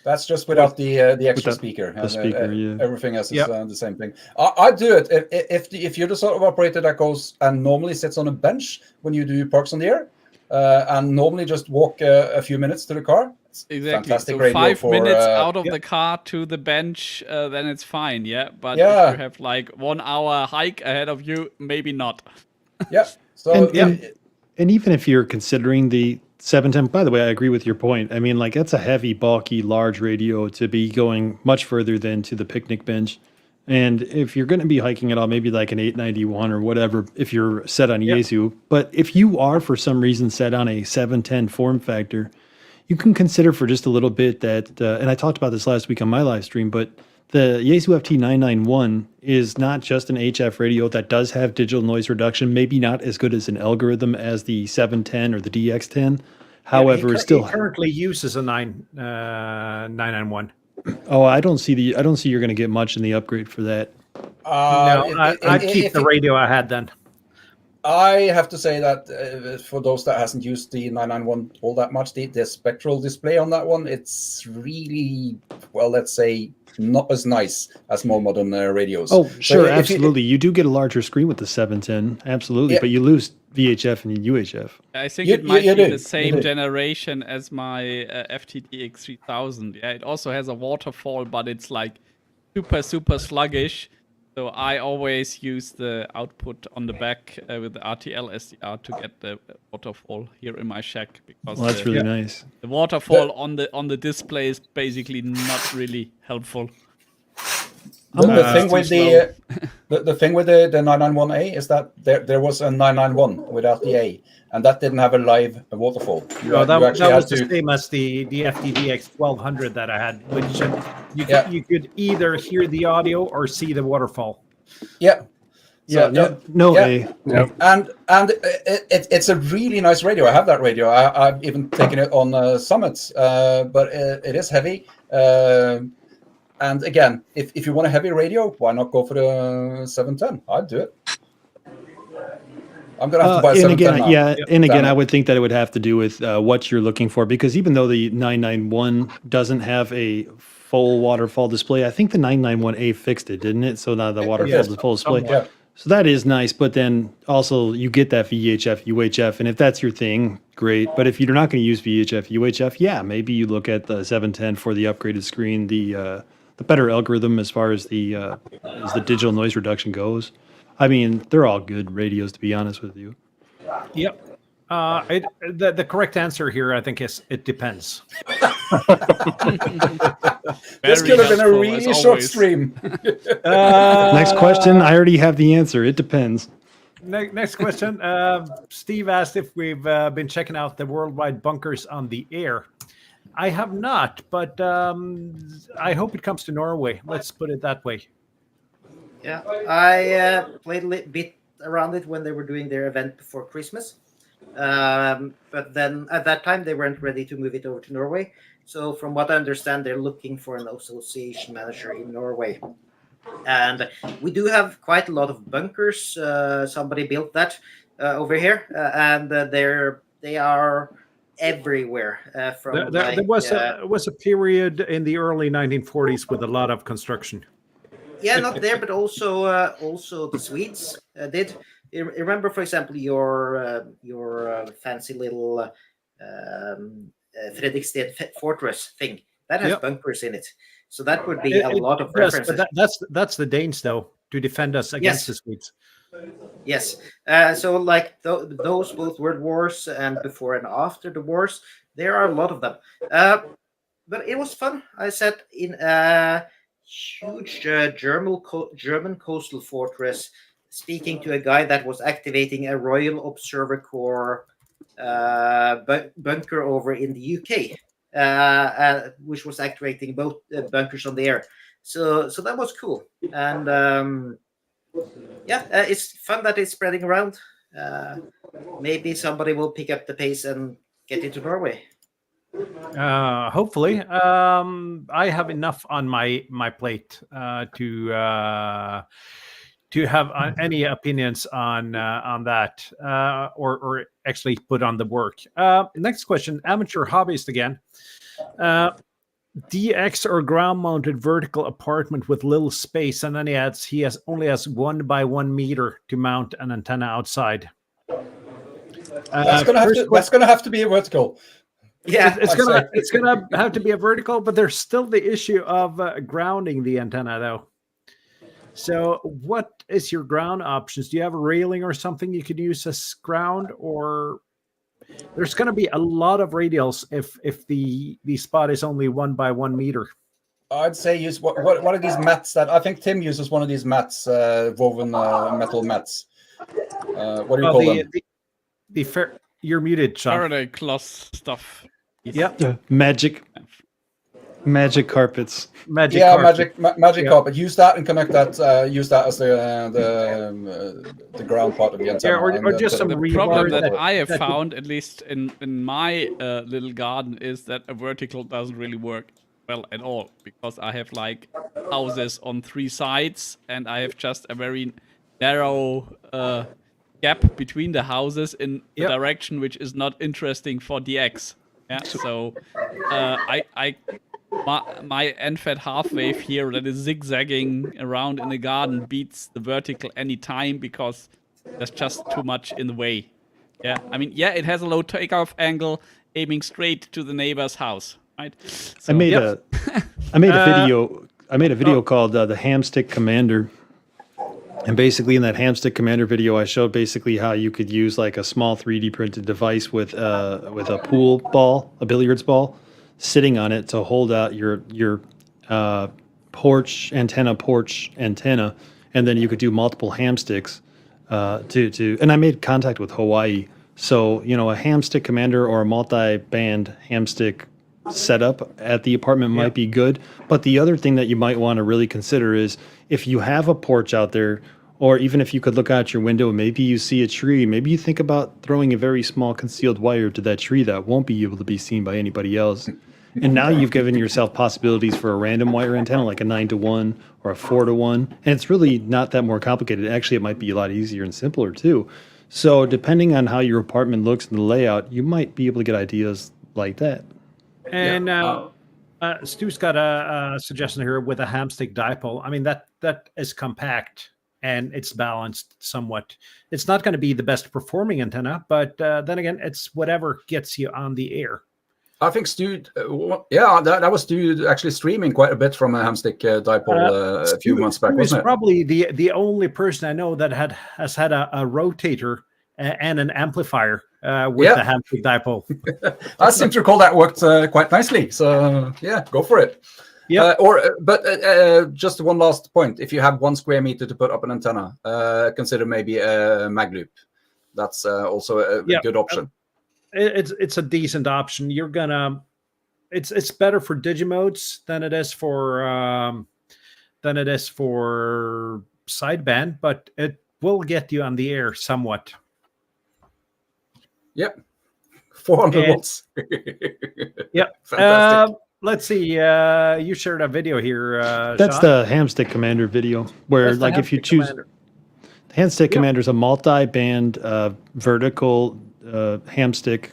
That's just without the extra speaker. The speaker, yeah. Everything else is the same thing. I do it if you're the sort of operator that goes and normally sits on a bench when you do parks on the air, and normally just walk a few minutes to the car. Exactly. Fantastic So radio 5 for, minutes out of the car to the bench, then it's fine, yeah. But if you have like 1 hour hike ahead of you, maybe not. Yeah. So and even if you're considering the 710, by the way, I agree with your point. I mean, like, that's a heavy, bulky, large radio to be going much further than to the picnic bench. And if you're going to be hiking at all, maybe like an 891 or whatever, if you're set on Yaesu. But if you are, for some reason, set on a 710 form factor, you can consider for just a little bit that, and I talked about this last week on my live stream, but the Yaesu FT991 is not just an HF radio that does have digital noise reduction, maybe not as good as an algorithm as the 710 or the DX10. However, it still currently uses a 991. Oh, I don't see you're going to get much in the upgrade for that. No, I'd keep the radio I had then. I have to say that for those that hasn't used the 991 all that much, the spectral display on that one, it's really, well, let's say, not as nice as more modern radios. Oh, sure, absolutely. You do get a larger screen with the 710, absolutely, but you lose VHF and UHF. I think it might be the same generation as my FTDX 3000. Yeah, it also has a waterfall, but it's like super sluggish. So I always use the output on the back with the RTL SDR to get the waterfall here in my shack, because that's really nice. The waterfall on the display is basically not really helpful. The thing with the thing with the 991A is that there was a 991 without the A, and that didn't have a live waterfall. That was the same as the FTDX 1200 that I had, which you could either hear the audio or see the waterfall. Yeah. So, no A. Yeah. And it's a really nice radio. I have that radio. I've even taken it on summits, but it is heavy. And again, if you want a heavy radio, why not go for the 710? I'd do it. I'm gonna have to buy a 710 now. And again, I would think that it would have to do with what you're looking for, because even though the 991 doesn't have a full waterfall display, I think the 991A fixed it, didn't it? So now the waterfall is full display. Yeah. So that is nice, but then also you get that VHF, UHF, and if that's your thing, great. But if you're not going to use VHF, UHF, yeah, maybe you look at the 710 for the upgraded screen, the better algorithm as far as the digital noise reduction goes. I mean, they're all good radios, to be honest with you. Yep. The correct answer here, I think, is it depends. This could have been a really short stream. Next question. I already have the answer. It depends. Next question. Steve asked if we've been checking out the worldwide bunkers on the air. I have not, but I hope it comes to Norway. Let's put it that way. Yeah, I played a little bit around it when they were doing their event before Christmas. But then at that time, they weren't ready to move it over to Norway. So from what I understand, they're looking for an association manager in Norway. And we do have quite a lot of bunkers. Somebody built that over here, and they are everywhere. There was a period in the early 1940s with a lot of construction. Yeah, not there, but also the Swedes did. Remember, for example, your fancy little Fredrikstad fortress thing that has bunkers in it. So that would be a lot of references. But that's the Danes, though, to defend us against the Swedes. Yes. So like those both world wars and before and after the wars, there are a lot of them. But it was fun. I sat in a huge German coastal fortress, speaking to a guy that was activating a Royal Observer Corps bunker over in the UK, which was activating both bunkers on the air. So that was cool. And it's fun that it's spreading around. Maybe somebody will pick up the pace and get into Norway. Hopefully. I have enough on my plate to have any opinions on that, or actually put on the work. Next question, amateur hobbyist again. DX or ground-mounted vertical apartment with little space, and then he only has 1 by 1 meter to mount an antenna outside. That's gonna have to be a vertical. Yeah, it's gonna have to be a vertical, but there's still the issue of grounding the antenna, though. So, what is your ground options? Do you have a railing or something you could use as ground, or there's going to be a lot of radials if the spot is only 1 by 1 meter? I'd say use one of these mats that I think Tim uses. One of these mats, woven metal mats. What do you call them? You're muted, Sean. Faraday cloth stuff. Yep. Magic carpets. Magic carpet. Use that and connect that. Use that as the ground part of the antenna. Or just some the problem that I have found, at least in my little garden, is that a vertical doesn't really work well at all, because I have like houses on 3 sides, and I have just a very narrow gap between the houses in a direction which is not interesting for DX. Yeah, so my NFET half wave here that is zigzagging around in the garden beats the vertical any time, because there's just too much in the way. Yeah, I mean, it has a low takeoff angle aiming straight to the neighbor's house, right? So, I made a video called the Hamstick Commander. And basically in that Hamstick Commander video, I showed basically how you could use like a small 3D printed device with a pool ball, a billiards ball, sitting on it to hold out your porch antenna, and then you could do multiple ham sticks to. And I made contact with Hawaii, so a ham stick commander or a multi-band ham stick setup at the apartment might be good. But the other thing that you might want to really consider is if you have a porch out there, or even if you could look out your window and maybe you see a tree, maybe you think about throwing a very small concealed wire to that tree that won't be able to be seen by anybody else. And now you've given yourself possibilities for a random wire antenna, like a 9-to-1 or a 4-to-1. And it's really not that more complicated. Actually, it might be a lot easier and simpler too. So depending on how your apartment looks and the layout, you might be able to get ideas like that. And Stu's got a suggestion here with a hamstick dipole. I mean, that is compact and it's balanced somewhat. It's not going to be the best performing antenna, but then again, it's whatever gets you on the air. I think Stu, that was Stu actually streaming quite a bit from a hamstick dipole a few months back, wasn't it? Probably the only person I know that has had a rotator and an amplifier with the hamstick dipole. I seem to recall that worked quite nicely. So go for it. Yeah. But just one last point: if you have 1 square meter to put up an antenna, consider maybe a mag loop. That's also a good option. It's a decent option. You're gonna, it's better for digimodes than it is for sideband, but it will get you on the air somewhat. Yep, 400 watts. Yep. Fantastic. Let's see. You shared a video here. That's Sean. the hamstick commander video, where like if you choose, the hamstick commander is a multi-band vertical hamstick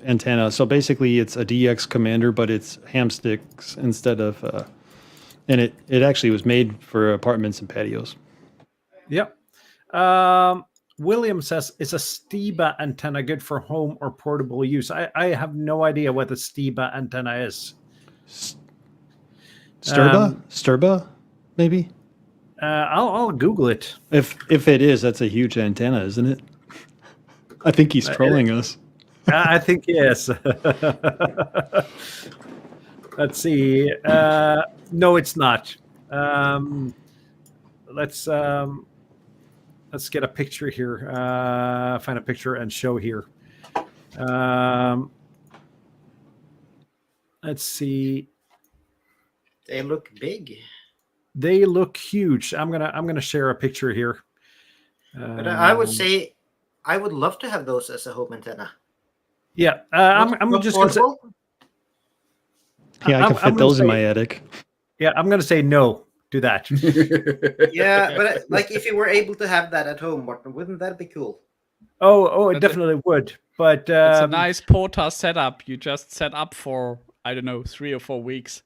antenna. So basically, it's a DX commander, but it's hamsticks instead of. And it actually was made for apartments and patios. Yep. William says, is a STIBA antenna good for home or portable use? I have no idea what a STIBA antenna is. Sturba, maybe? I'll Google it. If it is, that's a huge antenna, isn't it? I think he's trolling us. I think yes. Let's see. No, it's not. Let's get a picture here. Find a picture and show here. Let's see. They look big. They look huge. I'm gonna share a picture here. But I would say I would love to have those as a home antenna. Yeah, I'm just gonna say. Yeah, I can fit those in my attic. Yeah, I'm gonna say no to that. Yeah, but like if you were able to have that at home, Morten, wouldn't that be cool? Oh, it definitely would. But it's a nice POTA setup. You just set up for, I don't know, 3 or 4 weeks.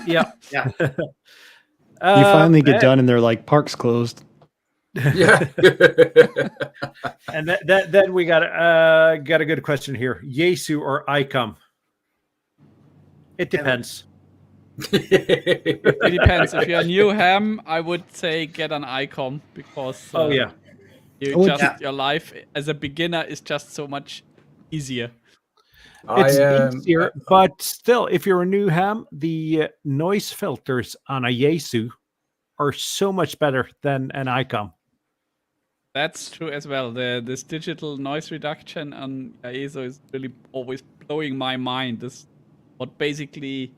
Yeah. You finally get done and they're like, park's closed. Yeah. And then we got a good question here. Yaesu or ICOM? It depends. It depends. If you're a new ham, I would say get an ICOM because your life as a beginner is just so much easier. It's easier, but still, if you're a new ham, the noise filters on a Yaesu are so much better than an ICOM. That's true as well. This digital noise reduction on Yaesu is really always blowing my mind. This what basically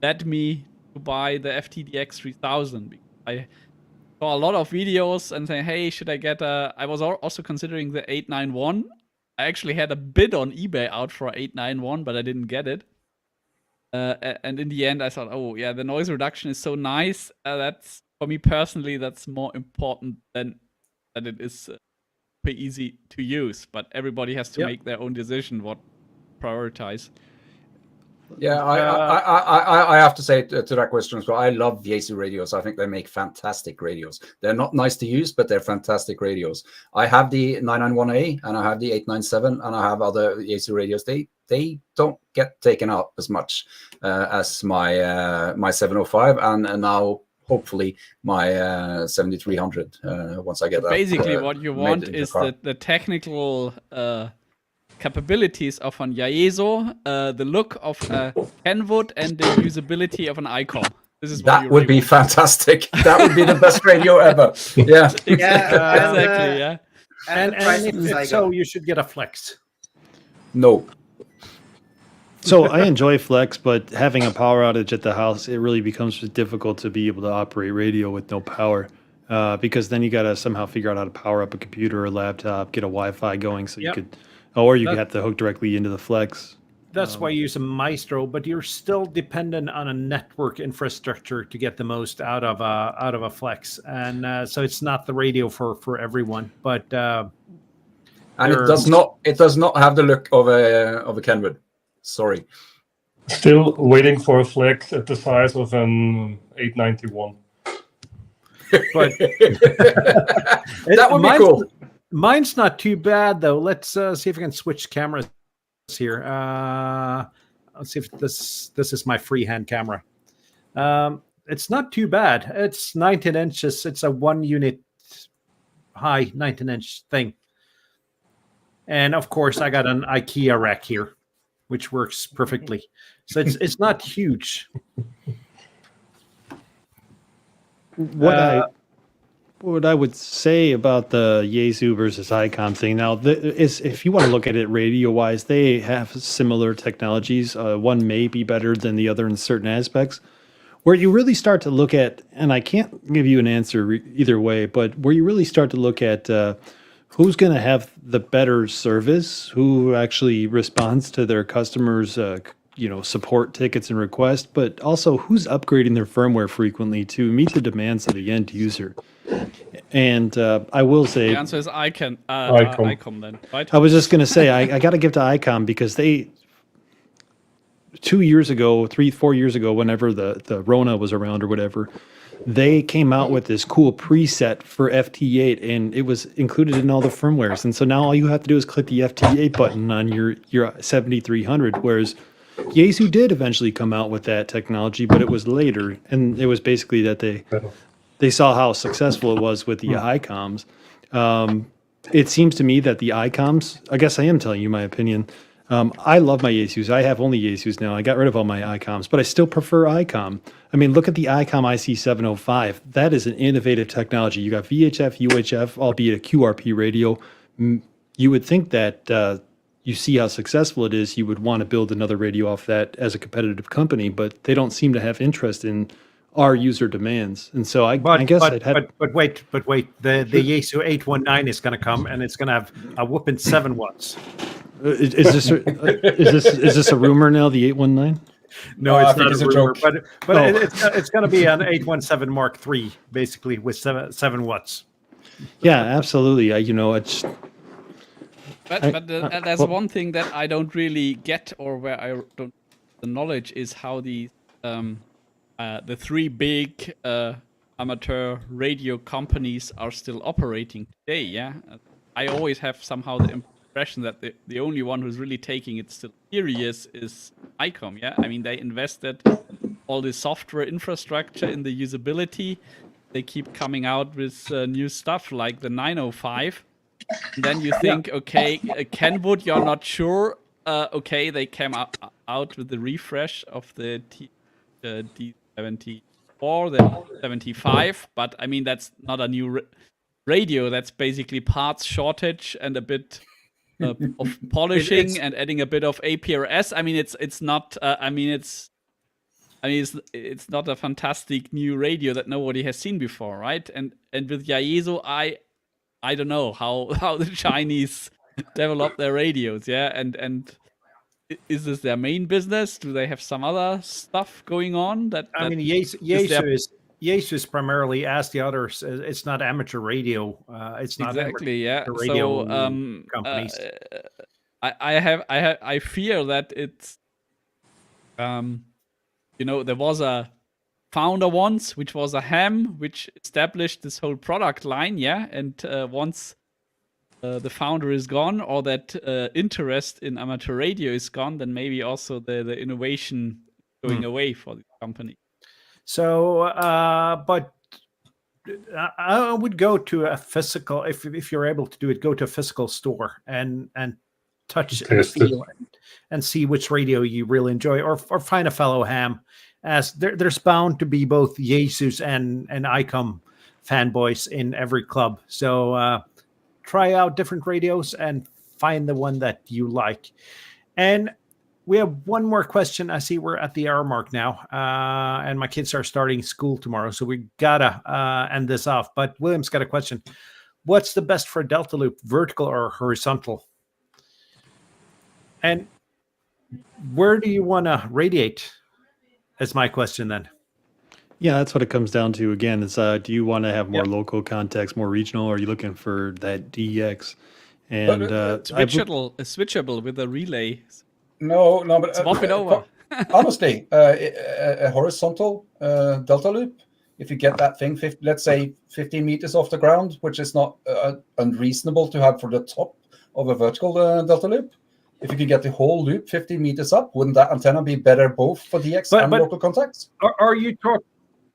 led me to buy the FTDX 3000. I saw a lot of videos and saying, hey, should I get I was also considering the 891. I actually had a bid on eBay out for 891, but I didn't get it. And in the end, I thought, oh, yeah, the noise reduction is so nice. That's, for me personally, that's more important than that it is pretty easy to use. But everybody has to make their own decision what prioritize. Yeah, I have to say to that question as well. I love Yaesu radios. I think they make fantastic radios. They're not nice to use, but they're fantastic radios. I have the 991A and I have the 897 and I have other Yaesu radios. They don't get taken up as much as my 705 and now hopefully my 7300 once I get that. Basically, what you want is the technical capabilities of an Yaesu, the look of a Kenwood, and the usability of an ICOM. This is what That you would really be fantastic. That would be the best radio ever. Yeah. exactly, Yeah, exactly, yeah. And the price of the if Zygo. so, you should get a Flex. No. So I enjoy Flex, but having a power outage at the house, it really becomes difficult to be able to operate radio with no power. Because then you got to somehow figure out how to power up a computer or laptop, get a Wi-Fi going, so you Yep. could, or you That- have to hook directly into the Flex. That's why you use a Maestro, but you're still dependent on a network infrastructure to get the most out of a Flex, and so it's not the radio for everyone. But And it does not have the look of a Kenwood. Sorry. Still waiting for a Flex at the size of an 891. but That would be cool. Mine's not too bad though. Let's see if I can switch cameras here. Let's see if this is my freehand camera. It's not too bad. It's 19 inches. It's a 1 unit high 19-inch thing. And of course, I got an IKEA rack here, which works perfectly. So it's not huge. What I would say about the Yaesu versus ICOM thing now is, if you want to look at it radio-wise, they have similar technologies. One may be better than the other in certain aspects. Where you really start to look at, and I can't give you an answer either way, but where you really start to look at who's going to have the better service, who actually responds to their customers' support tickets and requests, but also who's upgrading their firmware frequently to meet the demands of the end user. And I will say, The answer is ICOM then, right? I was just going to say, I got to give to ICOM because they, 2 years ago, 3-4 years ago, whenever the Rona was around or whatever, they came out with this cool preset for FT8, and it was included in all the firmwares. And so now all you have to do is click the FT8 button on your 7300, whereas Yaesu did eventually come out with that technology, but it was later, and it was basically that they saw how successful it was with the ICOMs. It seems to me that the ICOMs, I guess I am telling you my opinion. I love my Yaesus. I have only Yaesus now. I got rid of all my ICOMs, but I still prefer ICOM. I mean, look at the ICOM IC705. That is an innovative technology. You got VHF, UHF, albeit a QRP radio. You would think that you see how successful it is, you would want to build another radio off that as a competitive company, but they don't seem to have interest in our user demands. And so I guess But wait, the Yaesu 819 is going to come, and it's going to have a whooping 7 watts. Is this a rumor now? The 819? No, I it's think not it's a a rumor, joke. but it's going to be an 817 Mark III, basically with 7 watts. Yeah, absolutely. It's. But there's one thing that I don't really get, or where I don't the knowledge, is how the 3 big amateur radio companies are still operating today. Yeah, I always have somehow the impression that the only one who's really taking it still serious is ICOM. Yeah, I mean, they invested all the software infrastructure in the usability. They keep coming out with new stuff like the 905. And then you think, okay, Kenwood, you're not sure. Okay, they came out with the refresh of the D74, the 75, but I mean, that's not a new radio. That's basically parts shortage and a bit of polishing and adding a bit of APRS. I mean, it's not. It's not a fantastic new radio that nobody has seen before, right? And with Yaesu, I don't know how the Chinese develop their radios, yeah? And is this their main business? Do they have some other stuff going on? I mean, Yaesu is primarily, as the others, it's not amateur radio. It's not exactly, yeah. radio So companies. I fear that it's there was a founder once, which was a ham, which established this whole product line, yeah. And once the founder is gone, or that interest in amateur radio is gone, then maybe also the innovation going away for the company. So, but I would go to a physical, if you're able to do it, go to a physical store and touch and feel and see which radio you really enjoy, or find a fellow ham, as there's bound to be both Jesus and ICOM fanboys in every club. So try out different radios and find the one that you like. And we have one more question. I see we're at the hour mark now, and my kids are starting school tomorrow, so we gotta end this off. But William's got a question. What's the best for a Delta loop, vertical or horizontal? And where do you want to radiate? That's my question then. Yeah, that's what it comes down to. Again, is do you want to have more local context, more regional, or are you looking for that DEX? And switchable with a relay. No, but swap it over. Honestly, a horizontal Delta loop, if you get that thing, let's say 15 meters off the ground, which is not unreasonable to have for the top of a vertical Delta loop. If you could get the whole loop 15 meters up, wouldn't that antenna be better both for DX and local contacts? Are you talking?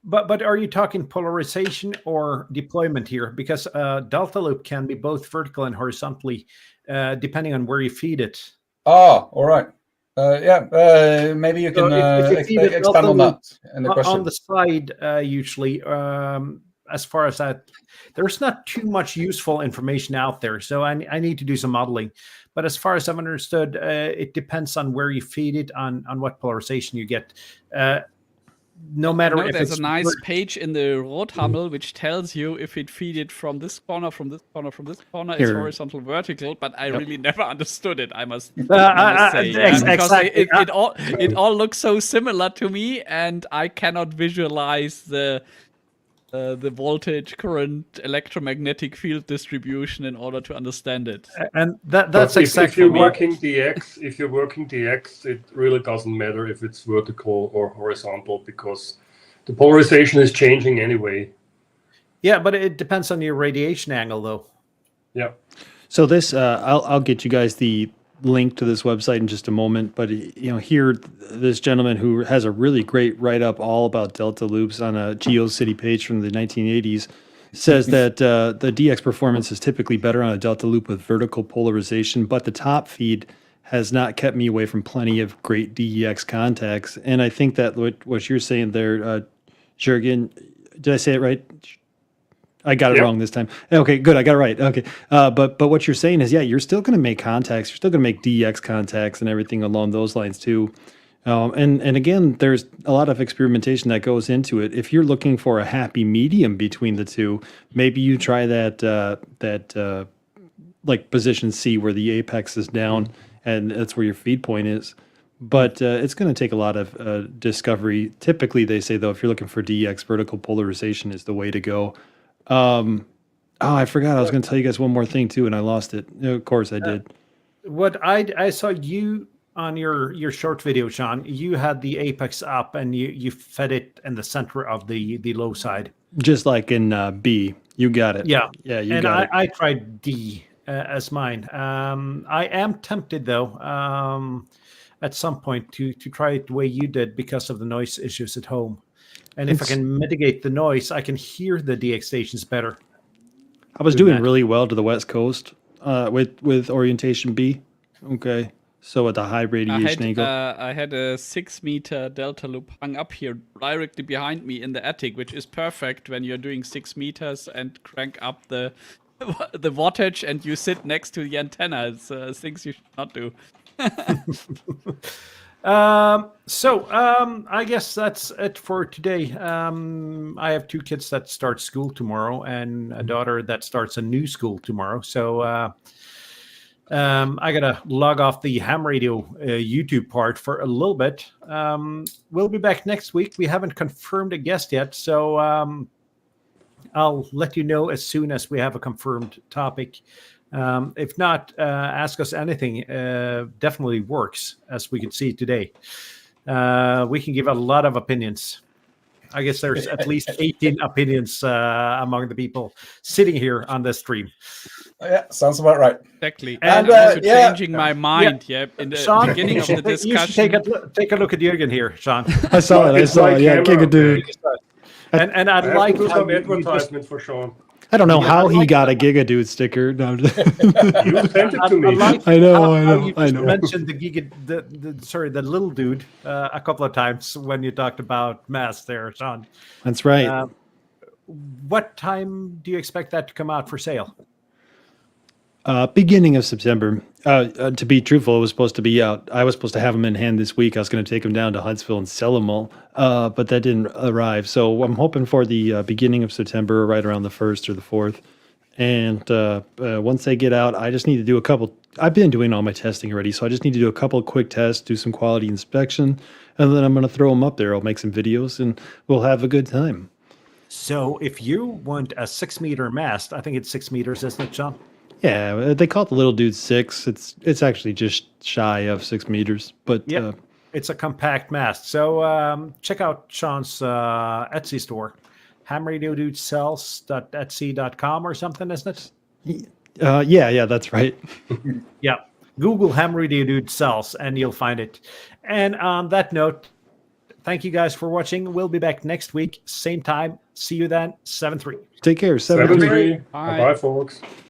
But are you talking polarization or deployment here? Because Delta loop can be both vertical and horizontally, depending on where you feed it. All right. Maybe you can expand on that in the question. On the side, usually, as far as that, there's not too much useful information out there. So I need to do some modeling. But as far as I've understood, it depends on where you feed it, on what polarization you get. No matter if there's a nice page in the Rothammel which tells you if it feed it from this corner, from this corner, from this corner, it's horizontal, vertical. But I really never understood it. I must say, because it all looks so similar to me, and I cannot visualize the voltage, current, electromagnetic field distribution in order to understand it. And that's exactly. If you're working DX, it really doesn't matter if it's vertical or horizontal, because the polarization is changing anyway. Yeah, but it depends on your radiation angle, though. Yeah. So this, I'll get you guys the link to this website in just a moment, but here this gentleman who has a really great write-up all about Delta loops on a GeoCity page from the 1980s says that the DX performance is typically better on a Delta loop with vertical polarization, but the top feed has not kept me away from plenty of great DEX contacts. And I think that what you're saying there, Jürgen, did I say it right? I got it wrong this time. Okay, good. I got it right. Okay. But what you're saying is, you're still going to make contacts. You're still going to make DX contacts and everything along those lines too. And again, there's a lot of experimentation that goes into it. If you're looking for a happy medium between the two, maybe you try that like position C where the apex is down and that's where your feed point is. But it's going to take a lot of discovery. Typically, they say, though, if you're looking for DX, vertical polarization is the way to go. I forgot. I was going to tell you guys one more thing too, and I lost it. Of course, I did. What I saw you on your short video, Sean. You had the apex up, and you fed it in the center of the low side, just like in B. You got it. Yeah, you got it. I tried D as mine. I am tempted though, at some point to try it the way you did because of the noise issues at home. And if I can mitigate the noise, I can hear the DX stations better. I was doing really well to the West Coast with orientation B. Okay. So at the high radiation angle. I had a 6-meter Delta loop hung up here directly behind me in the attic, which is perfect when you're doing 6 meters and crank up the wattage and you sit next to the antenna. It's things you should not do. I guess that's it for today. I have 2 kids that start school tomorrow and a daughter that starts a new school tomorrow. So I gotta log off the ham radio YouTube part for a little bit. We'll be back next week. We haven't confirmed a guest yet, so I'll let you know as soon as we have a confirmed topic. If not, ask us anything. Definitely works, as we can see today. We can give a lot of opinions. I guess there's at least 18 opinions among the people sitting here on the stream. Yeah, sounds about right. Exactly. And I'm also changing my mind. Yeah, in the Sean, beginning of the discussion. You should take a look at Jürgen here, Sean. I saw it. Yeah, King of Dude. And I'd like to do some advertisement for Sean. I don't know Yeah, how I he like got a Giga Dude sticker. No, You sent it to me. I know, You I just know. mentioned the little dude a couple of times when you talked about masks there, Sean. That's right. What time do you expect that to come out for sale? Beginning of September. To be truthful, it was supposed to be out. I was supposed to have them in hand this week. I was going to take them down to Huntsville and sell them all, but that didn't arrive. So I'm hoping for the beginning of September, right around the 1st or the 4th. And once they get out, I just need to do a couple. I've been doing all my testing already, so I just need to do a couple of quick tests, do some quality inspection, and then I'm going to throw them up there. I'll make some videos, and we'll have a good time. So if you want a 6-meter mast, I think it's 6 meters, isn't it, Sean? Yeah, they call it the little dude 6. It's actually just shy of 6 meters, but Yeah, it's a compact mast. So check out Sean's Etsy store, hamradiodudesells.etsy.com or something, isn't it? yeah, that's right. Yeah. Google Ham Radio Dude Sells and you'll find it. And on that note, thank you guys for watching. We'll be back next week, same time. See you then, 7-3. Take care. 7-3. Bye. Bye, folks.